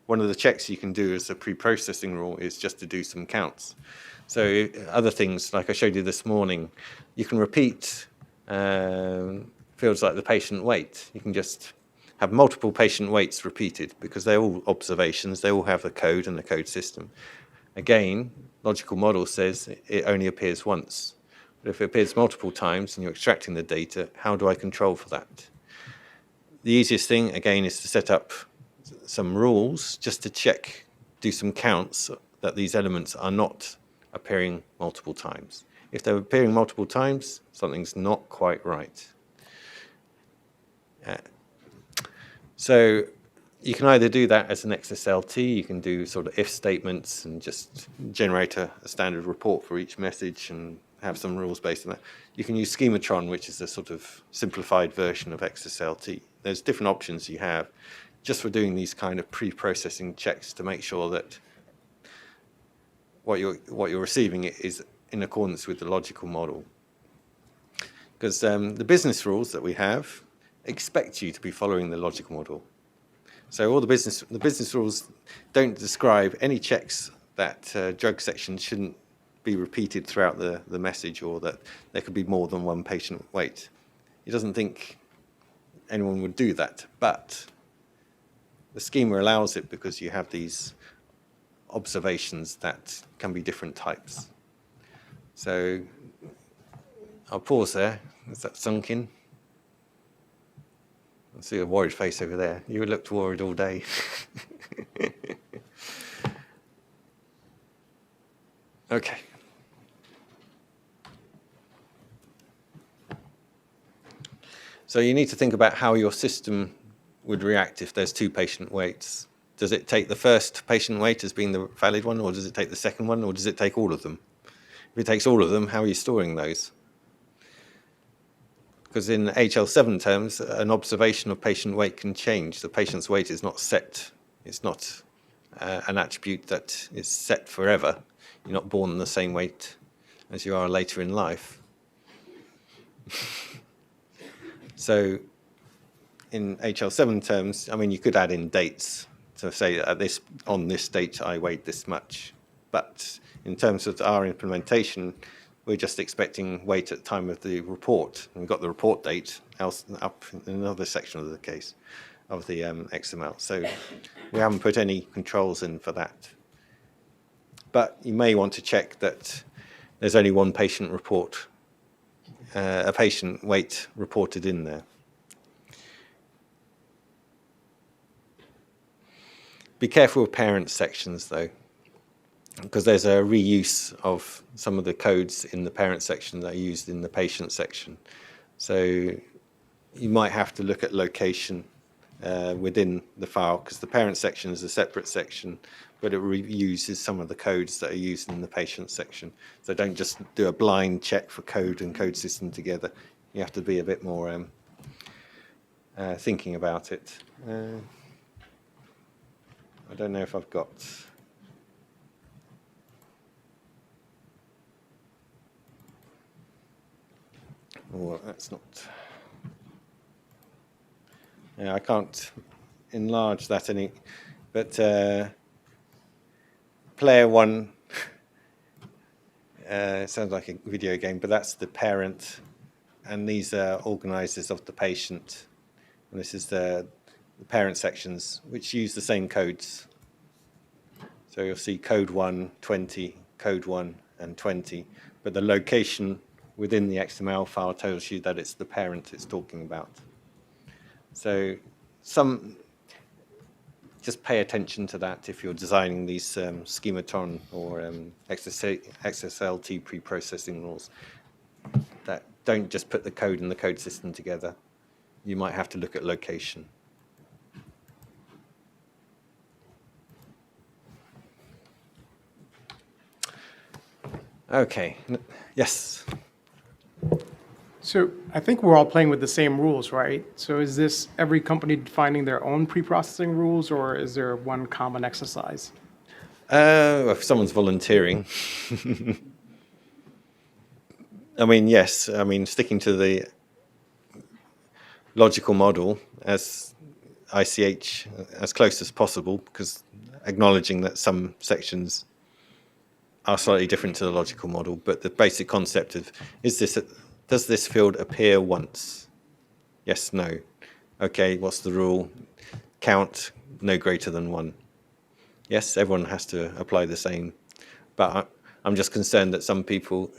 Speaker 1: one of the checks you can do as a pre-processing rule is just to do some counts. So other things, like I showed you this morning, you can repeat fields like the patient weight. You can just have multiple patient weights repeated because they're all observations. They all have the code and the code system. Again, logical model says it only appears once. But if it appears multiple times and you're extracting the data, how do I control for that? The easiest thing, again, is to set up some rules just to check, do some counts that these elements are not appearing multiple times. If they're appearing multiple times, something's not quite right. So you can either do that as an XSLT, you can do sort of if statements and just generate a standard report for each message and have some rules based on that. You can use schematron, which is a sort of simplified version of XSLT. There's different options you have just for doing these kind of pre-processing checks to make sure that what you're receiving is in accordance with the logical model. Because the business rules that we have expect you to be following the logical model. So all the business rules don't describe any checks that drug sections shouldn't be repeated throughout the message, or that there could be more than one patient weight. He doesn't think anyone would do that, but the schema allows it because you have these observations that can be different types. So I'll pause there. Is that sunk in? I see a worried face over there. You looked worried all day. Okay. So you need to think about how your system would react if there's two patient weights. Does it take the first patient weight as being the valid one, or does it take the second one, or does it take all of them? If it takes all of them, how are you storing those? Because in HL7 terms, an observation of patient weight can change. The patient's weight is not set. It's not an attribute that is set forever. You're not born the same weight as you are later in life. So in HL7 terms, I mean, you could add in dates to say on this date I weighed this much. But in terms of our implementation, we're just expecting weight at the time of the report. And we've got the report date up in another section of the case of the XML. So we haven't put any controls in for that. But you may want to check that there's only one patient report, a patient weight reported in there. Be careful with parent sections, though, because there's a reuse of some of the codes in the parent section that are used in the patient section. So you might have to look at location within the file, because the parent section is a separate section, but it reuses some of the codes that are used in the patient section. So don't just do a blind check for code and code system together. You have to be a bit more thinking about it. I don't know if I've got... Oh, that's not... Yeah, I can't enlarge that any, but player one sounds like a video game, but that's the parent, and these are organizers of the patient, and this is the parent sections, which use the same codes. So you'll see code 1, 20, code 1, and 20, but the location within the XML file tells you that it's the parent it's talking about. So just pay attention to that if you're designing these schematron or XSLT preprocessing rules. That don't just put the code and the code system together. You might have to look at location. Okay, yes.
Speaker 3: So I think we're all playing with the same rules, right? So is this every company defining their own pre-processing rules, or is there one common exercise?
Speaker 1: If someone's volunteering. I mean, yes. I mean, sticking to the logical model as ICH as close as possible, because acknowledging that some sections are slightly different to the logical model, but the basic concept of does this field appear once? Yes, no. Okay, what's the rule? Count no greater than 1. Yes, everyone has to apply the same, but I'm just concerned that some people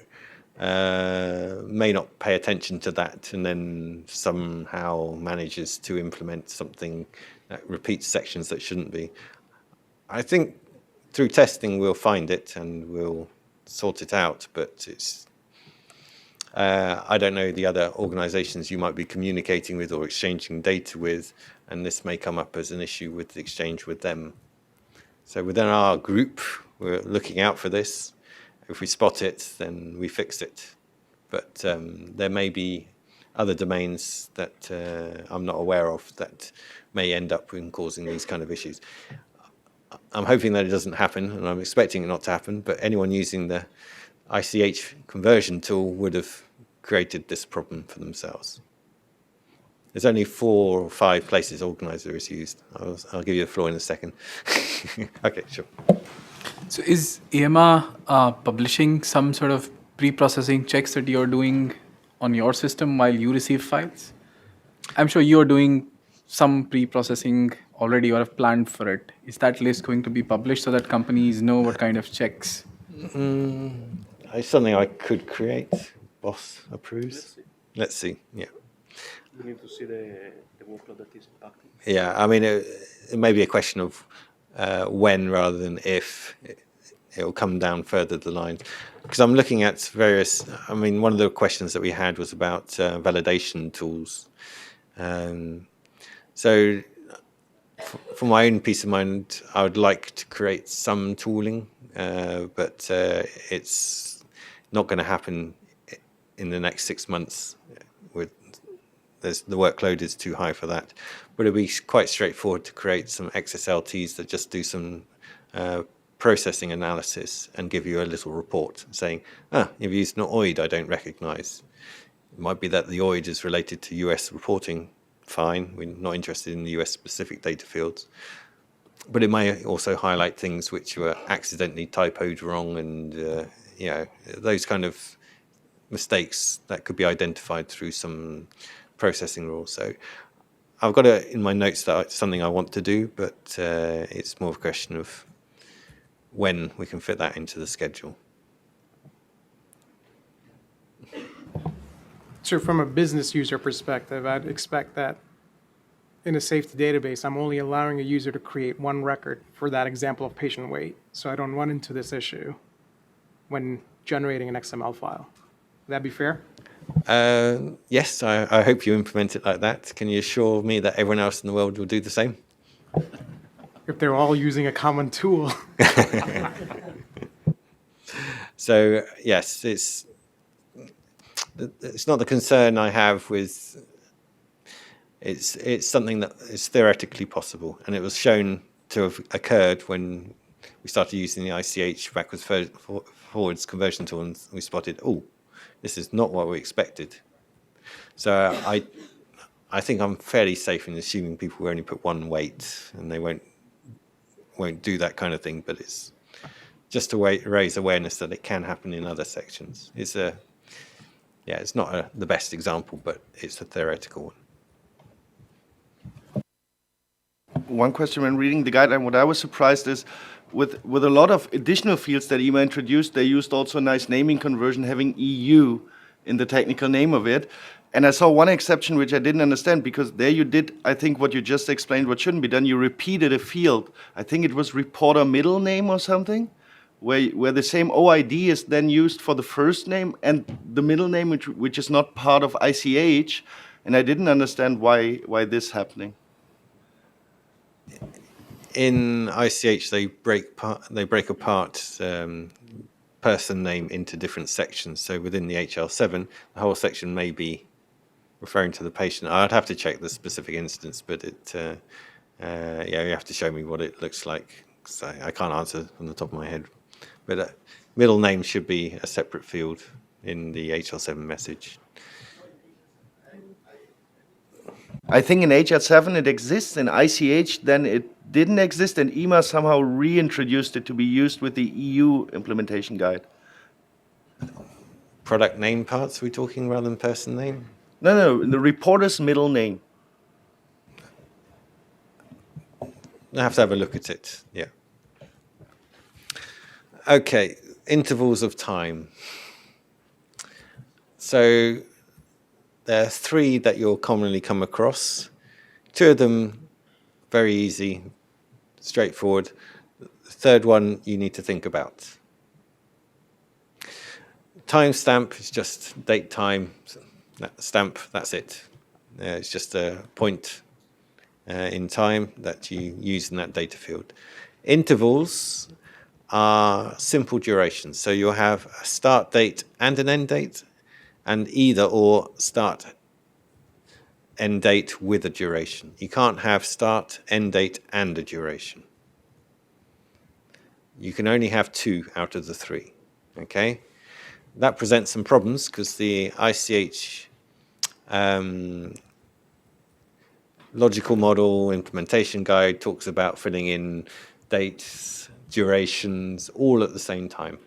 Speaker 1: may not pay attention to that and then somehow manages to implement something that repeats sections that shouldn't be. I think through testing we'll find it and we'll sort it out, but it's I don't know the other organizations you might be communicating with or exchanging data with, and this may come up as an issue with the exchange with them. So within our group, we're looking out for this. If we spot it, then we fix it. But there may be other domains that I'm not aware of that may end up in causing these kind of issues. I'm hoping that it doesn't happen, and I'm expecting it not to happen, but anyone using the ICH conversion tool would have created this problem for themselves. There's only 4 or 5 places organizer is used. I'll give you the floor in a second. Okay, sure.
Speaker 8: So is EMA publishing some sort of pre-processing checks that you're doing on your system while you receive files? I'm sure you're doing some pre-processing already or have planned for it. Is that list going to be published so that companies know what kind of checks?
Speaker 1: It's something I could create. Boss approves. Let's see. Yeah.
Speaker 9: We need to see the workload that is impacting.
Speaker 1: Yeah, I mean, it may be a question of when rather than if it will come down further the line. Because I'm looking at various, I mean, one of the questions that we had was about validation tools. So for my own peace of mind, I would like to create some tooling, but it's not going to happen in the next 6 months. The workload is too high for that. But it'll be quite straightforward to create some XSLTs that just do some processing analysis and give you a little report saying, you've used an OID I don't recognize. It might be that the OID is related to US reporting. Fine, we're not interested in the US specific data fields. But it may also highlight things which were accidentally typoed wrong and those kind of mistakes that could be identified through some processing rules. So I've got it in my notes that it's something I want to do, but it's more of a question of when we can fit that into the schedule.
Speaker 3: So from a business user perspective, I'd expect that in a safety database, I'm only allowing a user to create one record for that example of patient weight, so I don't run into this issue when generating an XML file. Would that be fair?
Speaker 1: Yes, I hope you implement it like that. Can you assure me that everyone else in the world will do the same?
Speaker 3: If they're all using a common tool.
Speaker 1: So, yes, it's not the concern I have with. It's something that is theoretically possible, and it was shown to have occurred when we started using the ICH backwards forwards conversion tool, and we spotted, this is not what we expected. So I think I'm fairly safe in assuming people will only put one weight, and they won't do that kind of thing. But it's just to raise awareness that it can happen in other sections. It's not the best example, but it's a theoretical one.
Speaker 4: One question when reading the guideline, what I was surprised is with a lot of additional fields that EMA introduced, they used also a nice naming conversion, having EU in the technical name of it. And I saw one exception which I didn't understand, because there you did, I think, what you just explained, what shouldn't be done. You repeated a field. I think it was reporter middle name or something, where the same OID is then used for the first name and the middle name, which is not part of ICH. And I didn't understand why this happening.
Speaker 1: In ICH, they break apart person name into different sections. So within the HL7, the whole section may be referring to the patient. I'd have to check the specific instance, but yeah, you have to show me what it looks like, because I can't answer on the top of my head. But middle name should be a separate field in the HL7 message.
Speaker 4: I think in HL7 it exists, in ICH then it didn't exist, and EMA somehow reintroduced it to be used with the EU implementation guide.
Speaker 1: Product name parts we're talking rather than person name?
Speaker 4: No, the reporter's middle name.
Speaker 1: I have to have a look at it, yeah. Okay, intervals of time. So there are 3 that you'll commonly come across. 2 of them very easy, straightforward. The third one you need to think about. Timestamp is just date time, stamp, that's it. It's just a point in time that you use in that data field. Intervals are simple durations. So you'll have a start date and an end date, and either or start end date with a duration. You can't have start, end date, and a duration. You can only have 2 out of the 3, okay? That presents some problems because the ICH logical model implementation guide talks about filling in dates, durations, all at the same time.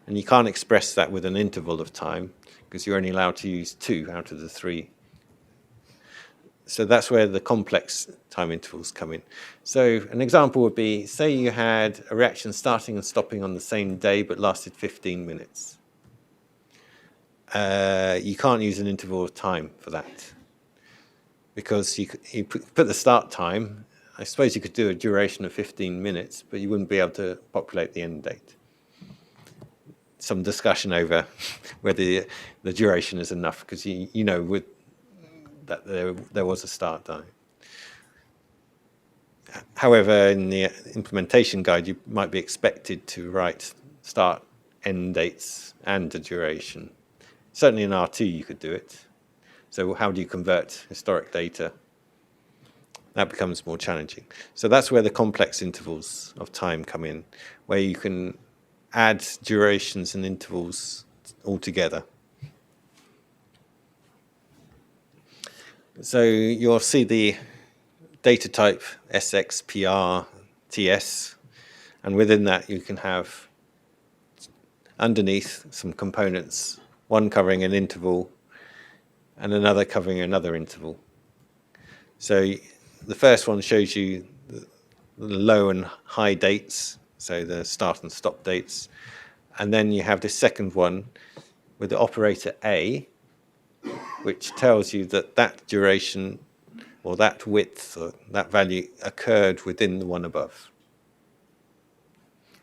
Speaker 1: And you can't express that with an interval of time because you're only allowed to use 2 out of the 3. So that's where the complex time intervals come in. So an example would be, say you had a reaction starting and stopping on the same day but lasted 15 minutes. You can't use an interval of time for that because you put the start time. I suppose you could do a duration of 15 minutes, but you wouldn't be able to populate the end date. Some discussion over whether the duration is enough, because you know with that there was a start time. However, in the implementation guide, you might be expected to write start, end dates, and the duration. Certainly in R2 you could do it. So how do you convert historic data? That becomes more challenging. So that's where the complex intervals of time come in, where you can add durations and intervals all together. So you'll see the data type SX, PR, TS, and within that you can have underneath some components, one covering an interval and another covering another interval. So the first one shows you the low and high dates, so the start and stop dates. And then you have this second one with the operator A, which tells you that that duration or that width or that value occurred within the one above.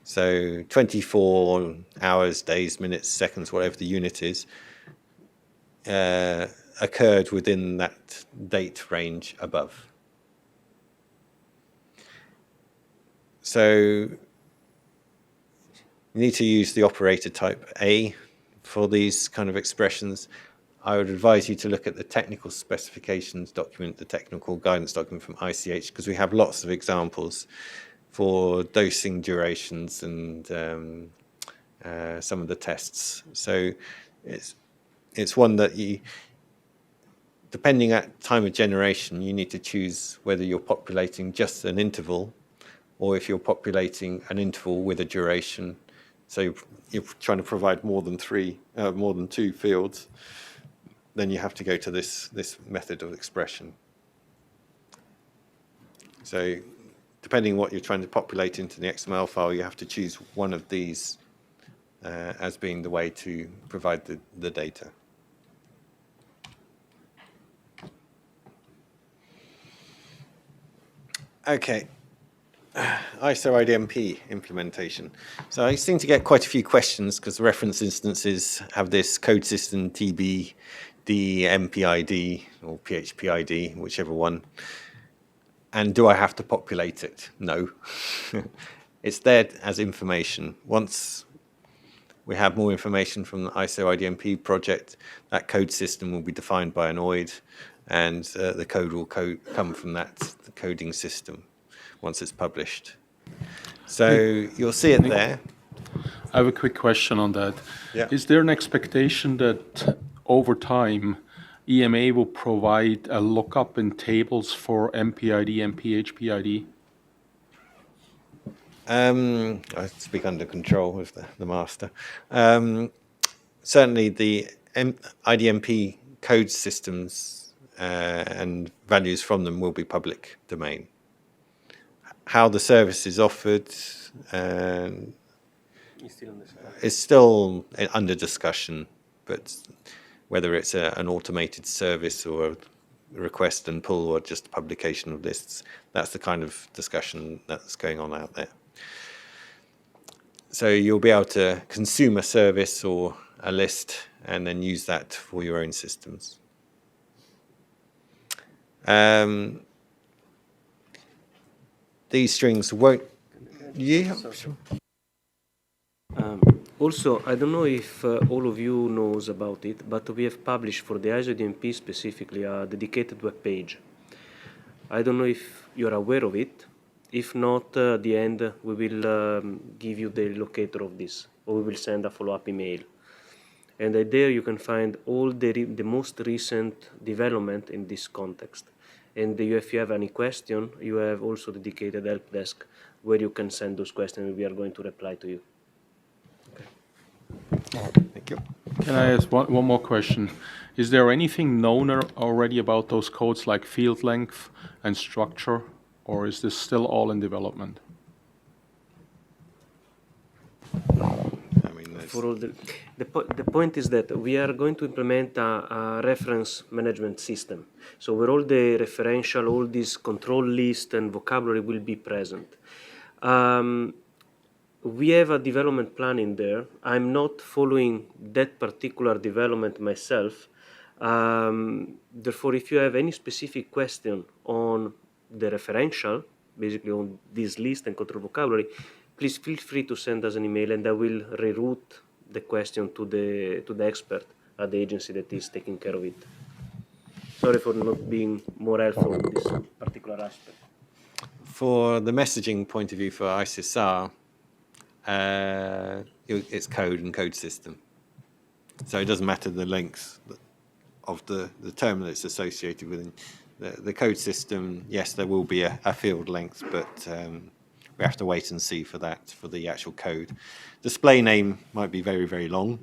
Speaker 1: So 24 hours, days, minutes, seconds, whatever the unit is, occurred within that date range above. So you need to use the operator type A for these kind of expressions. I would advise you to look at the technical specifications document, the technical guidance document from ICH, because we have lots of examples for dosing durations and some of the tests. So it's one that you, depending at time of generation, you need to choose whether you're populating just an interval or if you're populating an interval with a duration. So you're trying to provide more than 2 fields, then you have to go to this method of expression. So depending what you're trying to populate into the XML file, you have to choose one of these as being the way to provide the data. Okay, ISO IDMP implementation. So I seem to get quite a few questions because the reference instances have this code system TB, DMPID or PHPID, whichever one. And do I have to populate it? No. It's there as information. Once we have more information from the ISO IDMP project, that code system will be defined by an OID, and the code will come from that coding system once it's published. So you'll see it there.
Speaker 11: I have a quick question on that.
Speaker 1: Yeah.
Speaker 11: Is there an expectation that over time EMA will provide a lookup in tables for MPID and PHPID?
Speaker 1: I speak under control with the master. Certainly the IDMP code systems and values from them will be public domain. How the service is offered is still under discussion, but whether it's an automated service or a request and pull or just publication of lists, that's the kind of discussion that's going on out there. So you'll be able to consume a service or a list and then use that for your own systems. These strings won't... Yeah, sure.
Speaker 12: Also, I don't know if all of you knows about it, but we have published for the ISO DMP specifically a dedicated web page. I don't know if you're aware of it. If not, at the end, we will give you the locator of this, or we will send a follow-up email. And there you can find all the most recent development in this context. And if you have any question, you have also dedicated help desk where you can send those questions and we are going to reply to you.
Speaker 1: Thank you.
Speaker 11: Can I ask one more question? Is there anything known already about those codes like field length and structure, or is this still all in development?
Speaker 1: I mean,
Speaker 12: For all the point is that we are going to implement a reference management system. So where all the referential, all these control list and vocabulary will be present. We have a development plan in there. I'm not following that particular development myself. Therefore, if you have any specific question on the referential, basically on this list and control vocabulary, please feel free to send us an email and I will reroute the question to the expert at the agency that is taking care of it. Sorry for not being more helpful in this particular aspect.
Speaker 1: For the messaging point of view for ICSR, it's code and code system. So it doesn't matter the length of the term that it's associated with. The code system, yes, there will be a field length, but we have to wait and see for that, for the actual code. Display name might be very, very long,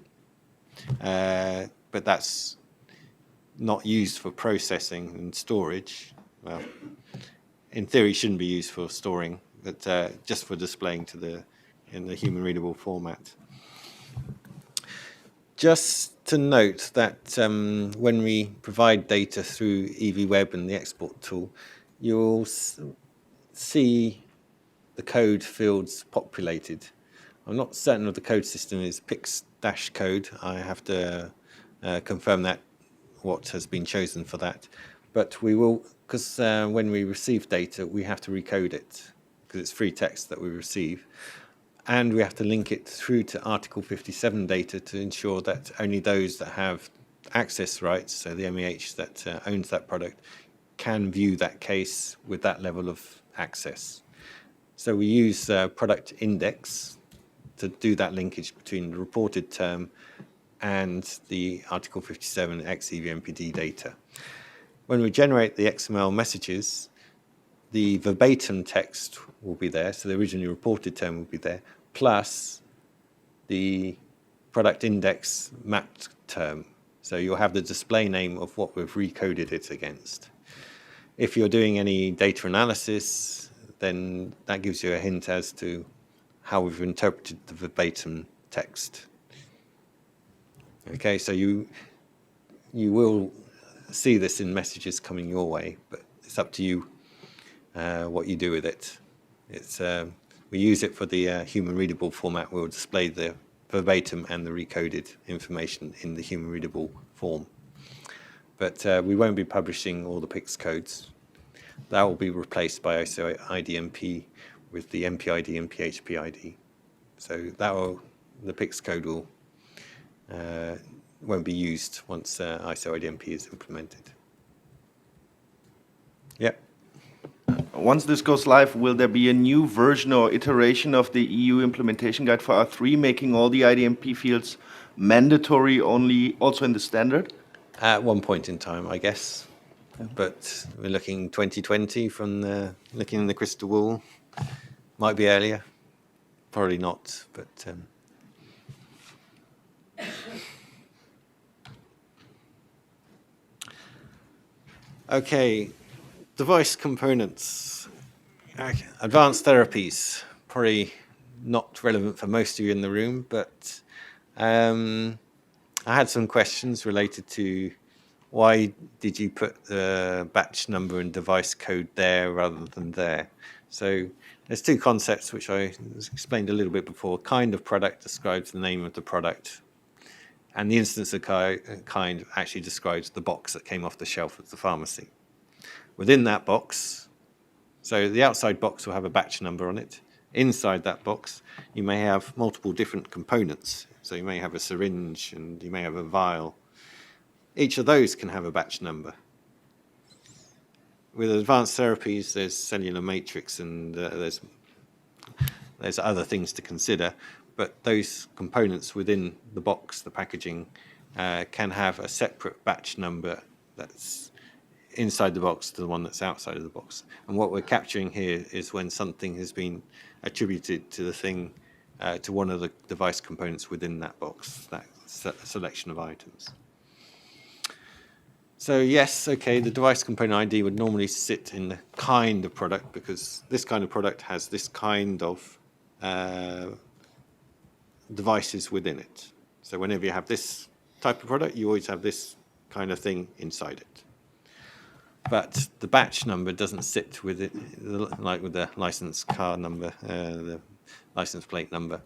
Speaker 1: but that's not used for processing and storage. Well, in theory, it shouldn't be used for storing, but just for displaying in the human readable format. Just to note that when we provide data through EV-Web and the export tool, you'll see the code fields populated. I'm not certain if the code system is pix-code. I have to confirm that, what has been chosen for that. But we will, because when we receive data, we have to recode it, because it's free text that we receive. And we have to link it through to Article 57 data to ensure that only those that have access rights, so the MEH that owns that product, can view that case with that level of access. So we use product index to do that linkage between the reported term and the Article 57 XEVMPD data. When we generate the XML messages, the verbatim text will be there, so the originally reported term will be there, plus the product index mapped term. So you'll have the display name of what we've recoded it against. If you're doing any data analysis, then that gives you a hint as to how we've interpreted the verbatim text. Okay, so you will see this in messages coming your way, but it's up to you what you do with it. It's we use it for the human readable format. We'll display the verbatim and the recoded information in the human readable form. But we won't be publishing all the PICS codes. That will be replaced by ISO IDMP with the MPID and PHPID. So the PICS code won't be used once ISO IDMP is implemented. Yep.
Speaker 4: Once this goes live, will there be a new version or iteration of the EU implementation guide for R3, making all the IDMP fields mandatory only also in the standard?
Speaker 1: At one point in time, I guess. But we're looking 2020 from looking in the crystal ball. Might be earlier. Probably not, but... Okay, device components. Advanced therapies, probably not relevant for most of you in the room, but I had some questions related to why did you put the batch number and device code there rather than there? So there's two concepts which I explained a little bit before. Kind of product describes the name of the product, and the instance of kind actually describes the box that came off the shelf of the pharmacy. Within that box, so the outside box will have a batch number on it. Inside that box, you may have multiple different components. So you may have a syringe and you may have a vial. Each of those can have a batch number. With advanced therapies, there's cellular matrix and there's other things to consider. But those components within the box, the packaging, can have a separate batch number that's inside the box to the one that's outside of the box. And what we're capturing here is when something has been attributed to the thing, to one of the device components within that box, that selection of items. So yes, okay, the device component ID would normally sit in the kind of product because this kind of product has this kind of devices within it. So whenever you have this type of product, you always have this kind of thing inside it. But the batch number doesn't sit with it, like with the license car number, the license plate number.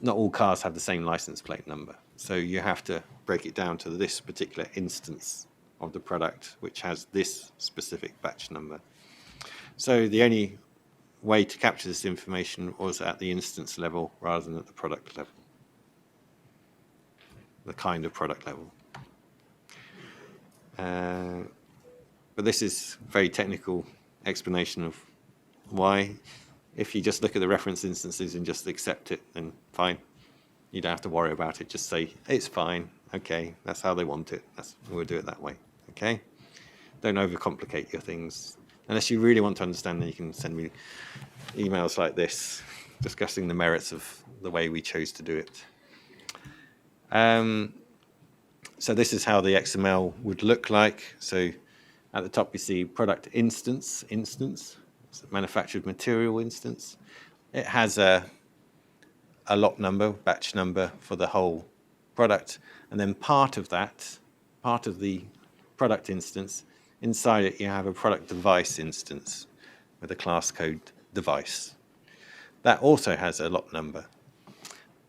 Speaker 1: Not all cars have the same license plate number. So you have to break it down to this particular instance of the product, which has this specific batch number. So the only way to capture this information was at the instance level rather than at the product level, the kind of product level. But this is a very technical explanation of why. If you just look at the reference instances and just accept it, then fine. You don't have to worry about it. Just say, it's fine. Okay, that's how they want it. We'll do it that way. Okay? Don't overcomplicate your things. Unless you really want to understand, then you can send me emails like this discussing the merits of the way we chose to do it. So this is how the XML would look like. So at the top, you see product instance, it's a manufactured material instance. It has a lot number, batch number for the whole product. And then part of the product instance, inside it, you have a product device instance with a class code device. That also has a lot number,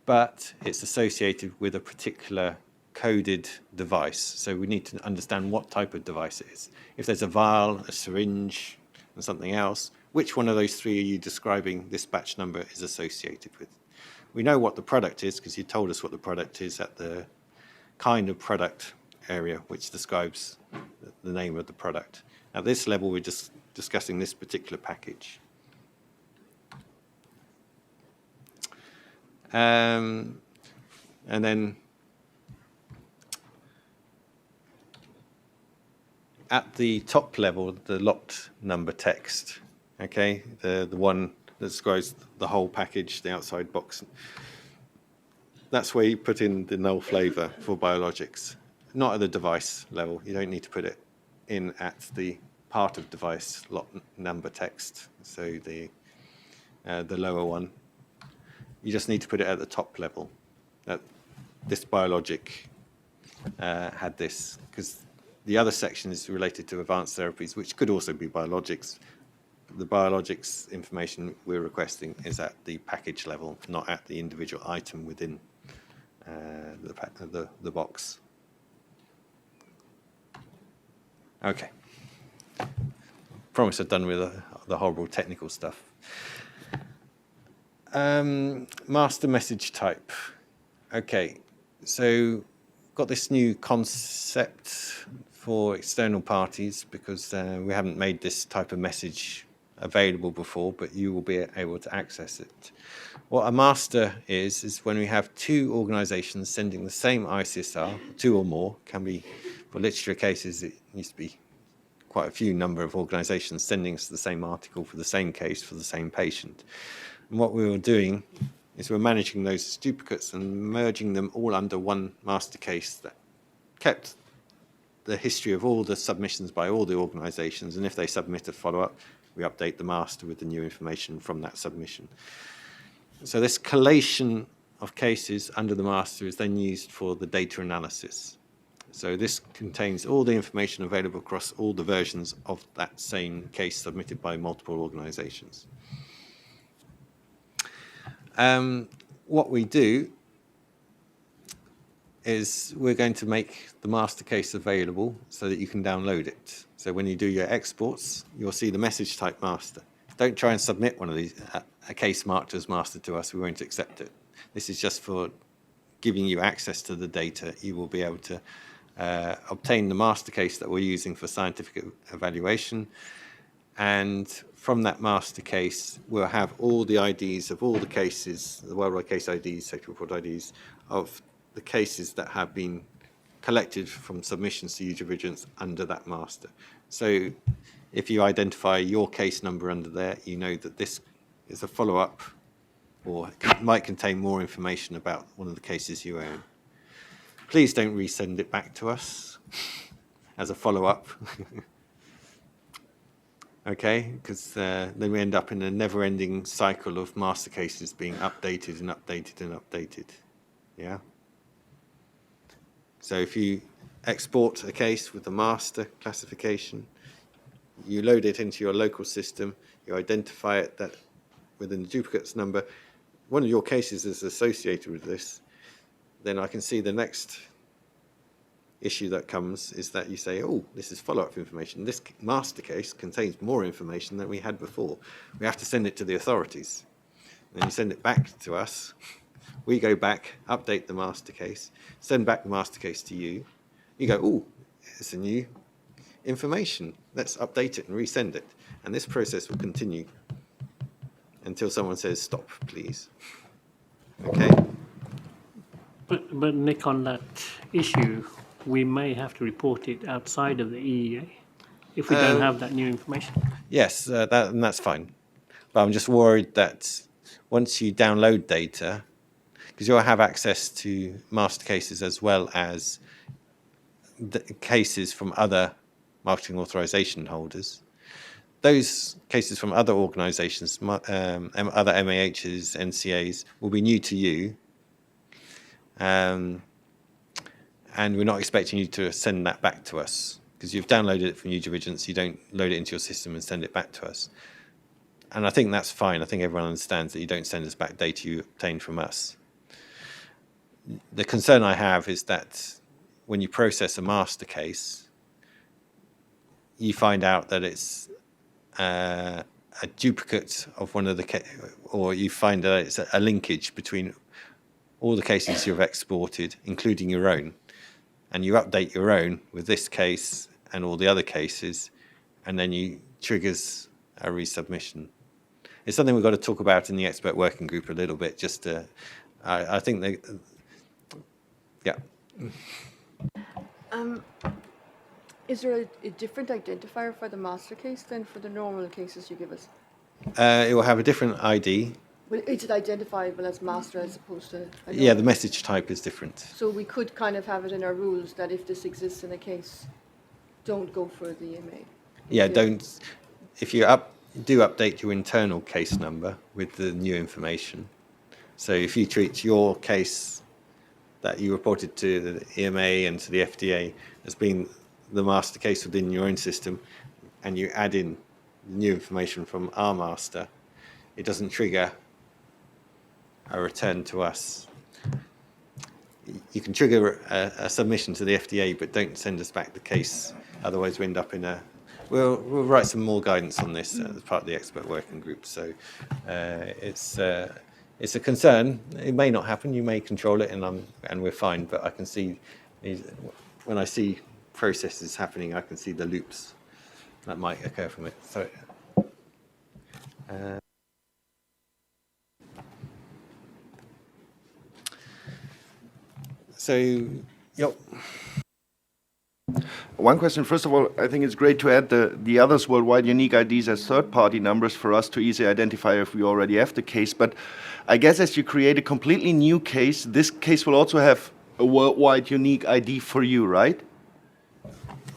Speaker 1: but it's associated with a particular coded device. So we need to understand what type of device it is. If there's a vial, a syringe, and something else, which one of those three are you describing this batch number is associated with? We know what the product is because you told us what the product is at the kind of product area, which describes the name of the product. At this level, we're just discussing this particular package. And then at the top level, the lot number text, okay, the one that describes the whole package, the outside box, that's where you put in the null flavor for biologics. Not at the device level. You don't need to put it in at the part of device lot number text, so the lower one. You just need to put it at the top level. This biologic had this, because the other section is related to advanced therapies, which could also be biologics. The biologics information we're requesting is at the package level, not at the individual item within the box. Okay. Promise I've done with the horrible technical stuff. Master message type. Okay, so got this new concept for external parties because we haven't made this type of message available before, but you will be able to access it. What a master is when we have two organizations sending the same ICSR, two or more, can be, for literature cases, it used to be quite a few number of organizations sending us the same article for the same case for the same patient. And what we were doing is we're managing those duplicates and merging them all under one master case that kept the history of all the submissions by all the organizations, and if they submit a follow-up, we update the master with the new information from that submission. So this collation of cases under the master is then used for the data analysis. So this contains all the information available across all the versions of that same case submitted by multiple organizations. What we do is we're going to make the master case available so that you can download it. So when you do your exports, you'll see the message type master. Don't try and submit one of these, a case marked as master to us, we won't accept it. This is just for giving you access to the data. You will be able to obtain the master case that we're using for scientific evaluation. And from that master case, we'll have all the IDs of all the cases, the worldwide case IDs, safety report IDs, of the cases that have been collected from submissions to user vigilance under that master. So if you identify your case number under there, you know that this is a follow-up or might contain more information about one of the cases you own. Please don't resend it back to us as a follow-up. Okay, because then we end up in a never-ending cycle of master cases being updated and updated and updated. Yeah? So if you export a case with the master classification, you load it into your local system, you identify it that within the duplicates number, one of your cases is associated with this, then I can see the next issue that comes is that you say, oh, this is follow-up information. This master case contains more information than we had before. We have to send it to the authorities. Then you send it back to us. We go back, update the master case, send back the master case to you. You go, oh, it's a new information. Let's update it and resend it. And this process will continue until someone says, stop, please. Okay?
Speaker 13: But Nick, on that issue, we may have to report it outside of the EEA if we don't have that new information.
Speaker 1: Yes, and that's fine. But I'm just worried that once you download data, because you'll have access to master cases as well as the cases from other marketing authorization holders. Those cases from other organizations, other MAHs, NCAs, will be new to you. And we're not expecting you to send that back to us because you've downloaded it from user vigilance. You don't load it into your system and send it back to us. And I think that's fine. I think everyone understands that you don't send us back data you obtained from us. The concern I have is that when you process a master case, you find out that it's a duplicate of one of the or you find that it's a linkage between all the cases you've exported, including your own. And you update your own with this case and all the other cases, and then you triggers a resubmission. It's something we've got to talk about in the expert working group a little bit, just to, I think they, yeah.
Speaker 14: Is there a different identifier for the master case than for the normal cases you give us?
Speaker 1: It will have a different ID.
Speaker 14: Well, is it identifiable as master as opposed to?
Speaker 1: Yeah, the message type is different.
Speaker 14: So we could kind of have it in our rules that if this exists in a case, don't go for the MA.
Speaker 1: Yeah, don't. If you do update your internal case number with the new information. So if you treat your case that you reported to the EMA and to the FDA as being the master case within your own system, and you add in new information from our master, it doesn't trigger a return to us. You can trigger a submission to the FDA, but don't send us back the case. Otherwise, we end up in a. We'll write some more guidance on this as part of the expert working group. So it's a concern. It may not happen. You may control it, and we're fine. But I can see when I see processes happening, I can see the loops that might occur from it. So, yep.
Speaker 4: One question, first of all, I think it's great to add the others worldwide unique IDs as third-party numbers for us to easily identify if we already have the case. But I guess as you create a completely new case, this case will also have a worldwide unique ID for you, right?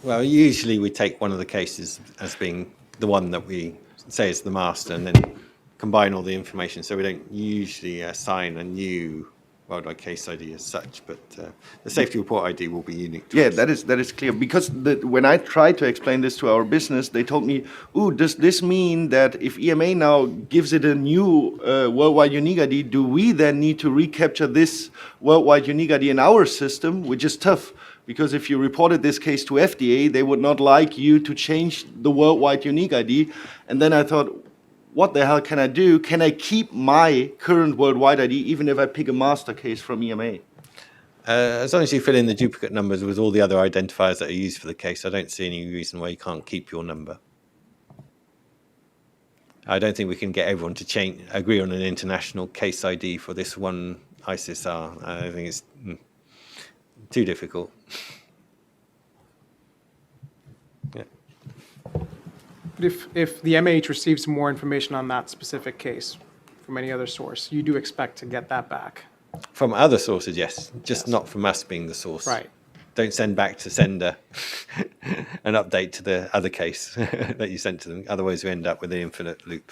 Speaker 1: Well, usually we take one of the cases as being the one that we say is the master and then combine all the information. So we don't usually assign a new worldwide case ID as such, but the safety report ID will be unique to us.
Speaker 4: That is clear. Because when I tried to explain this to our business, they told me, "Ooh, does this mean that if EMA now gives it a new worldwide unique ID, do we then need to recapture this worldwide unique ID in our system?" Which is tough, because if you reported this case to FDA, they would not like you to change the worldwide unique ID. And then I thought, what the hell can I do? Can I keep my current worldwide ID even if I pick a master case from EMA?
Speaker 1: As long as you fill in the duplicate numbers with all the other identifiers that are used for the case, I don't see any reason why you can't keep your number. I don't think we can get everyone to agree on an international case ID for this one ICSR. I think it's too difficult. Yeah.
Speaker 3: But if the MAH receives more information on that specific case from any other source, you do expect to get that back?
Speaker 1: From other sources, yes. Just not from us being the source.
Speaker 3: Right.
Speaker 1: Don't send back to sender an update to the other case that you sent to them. Otherwise, we end up with an infinite loop.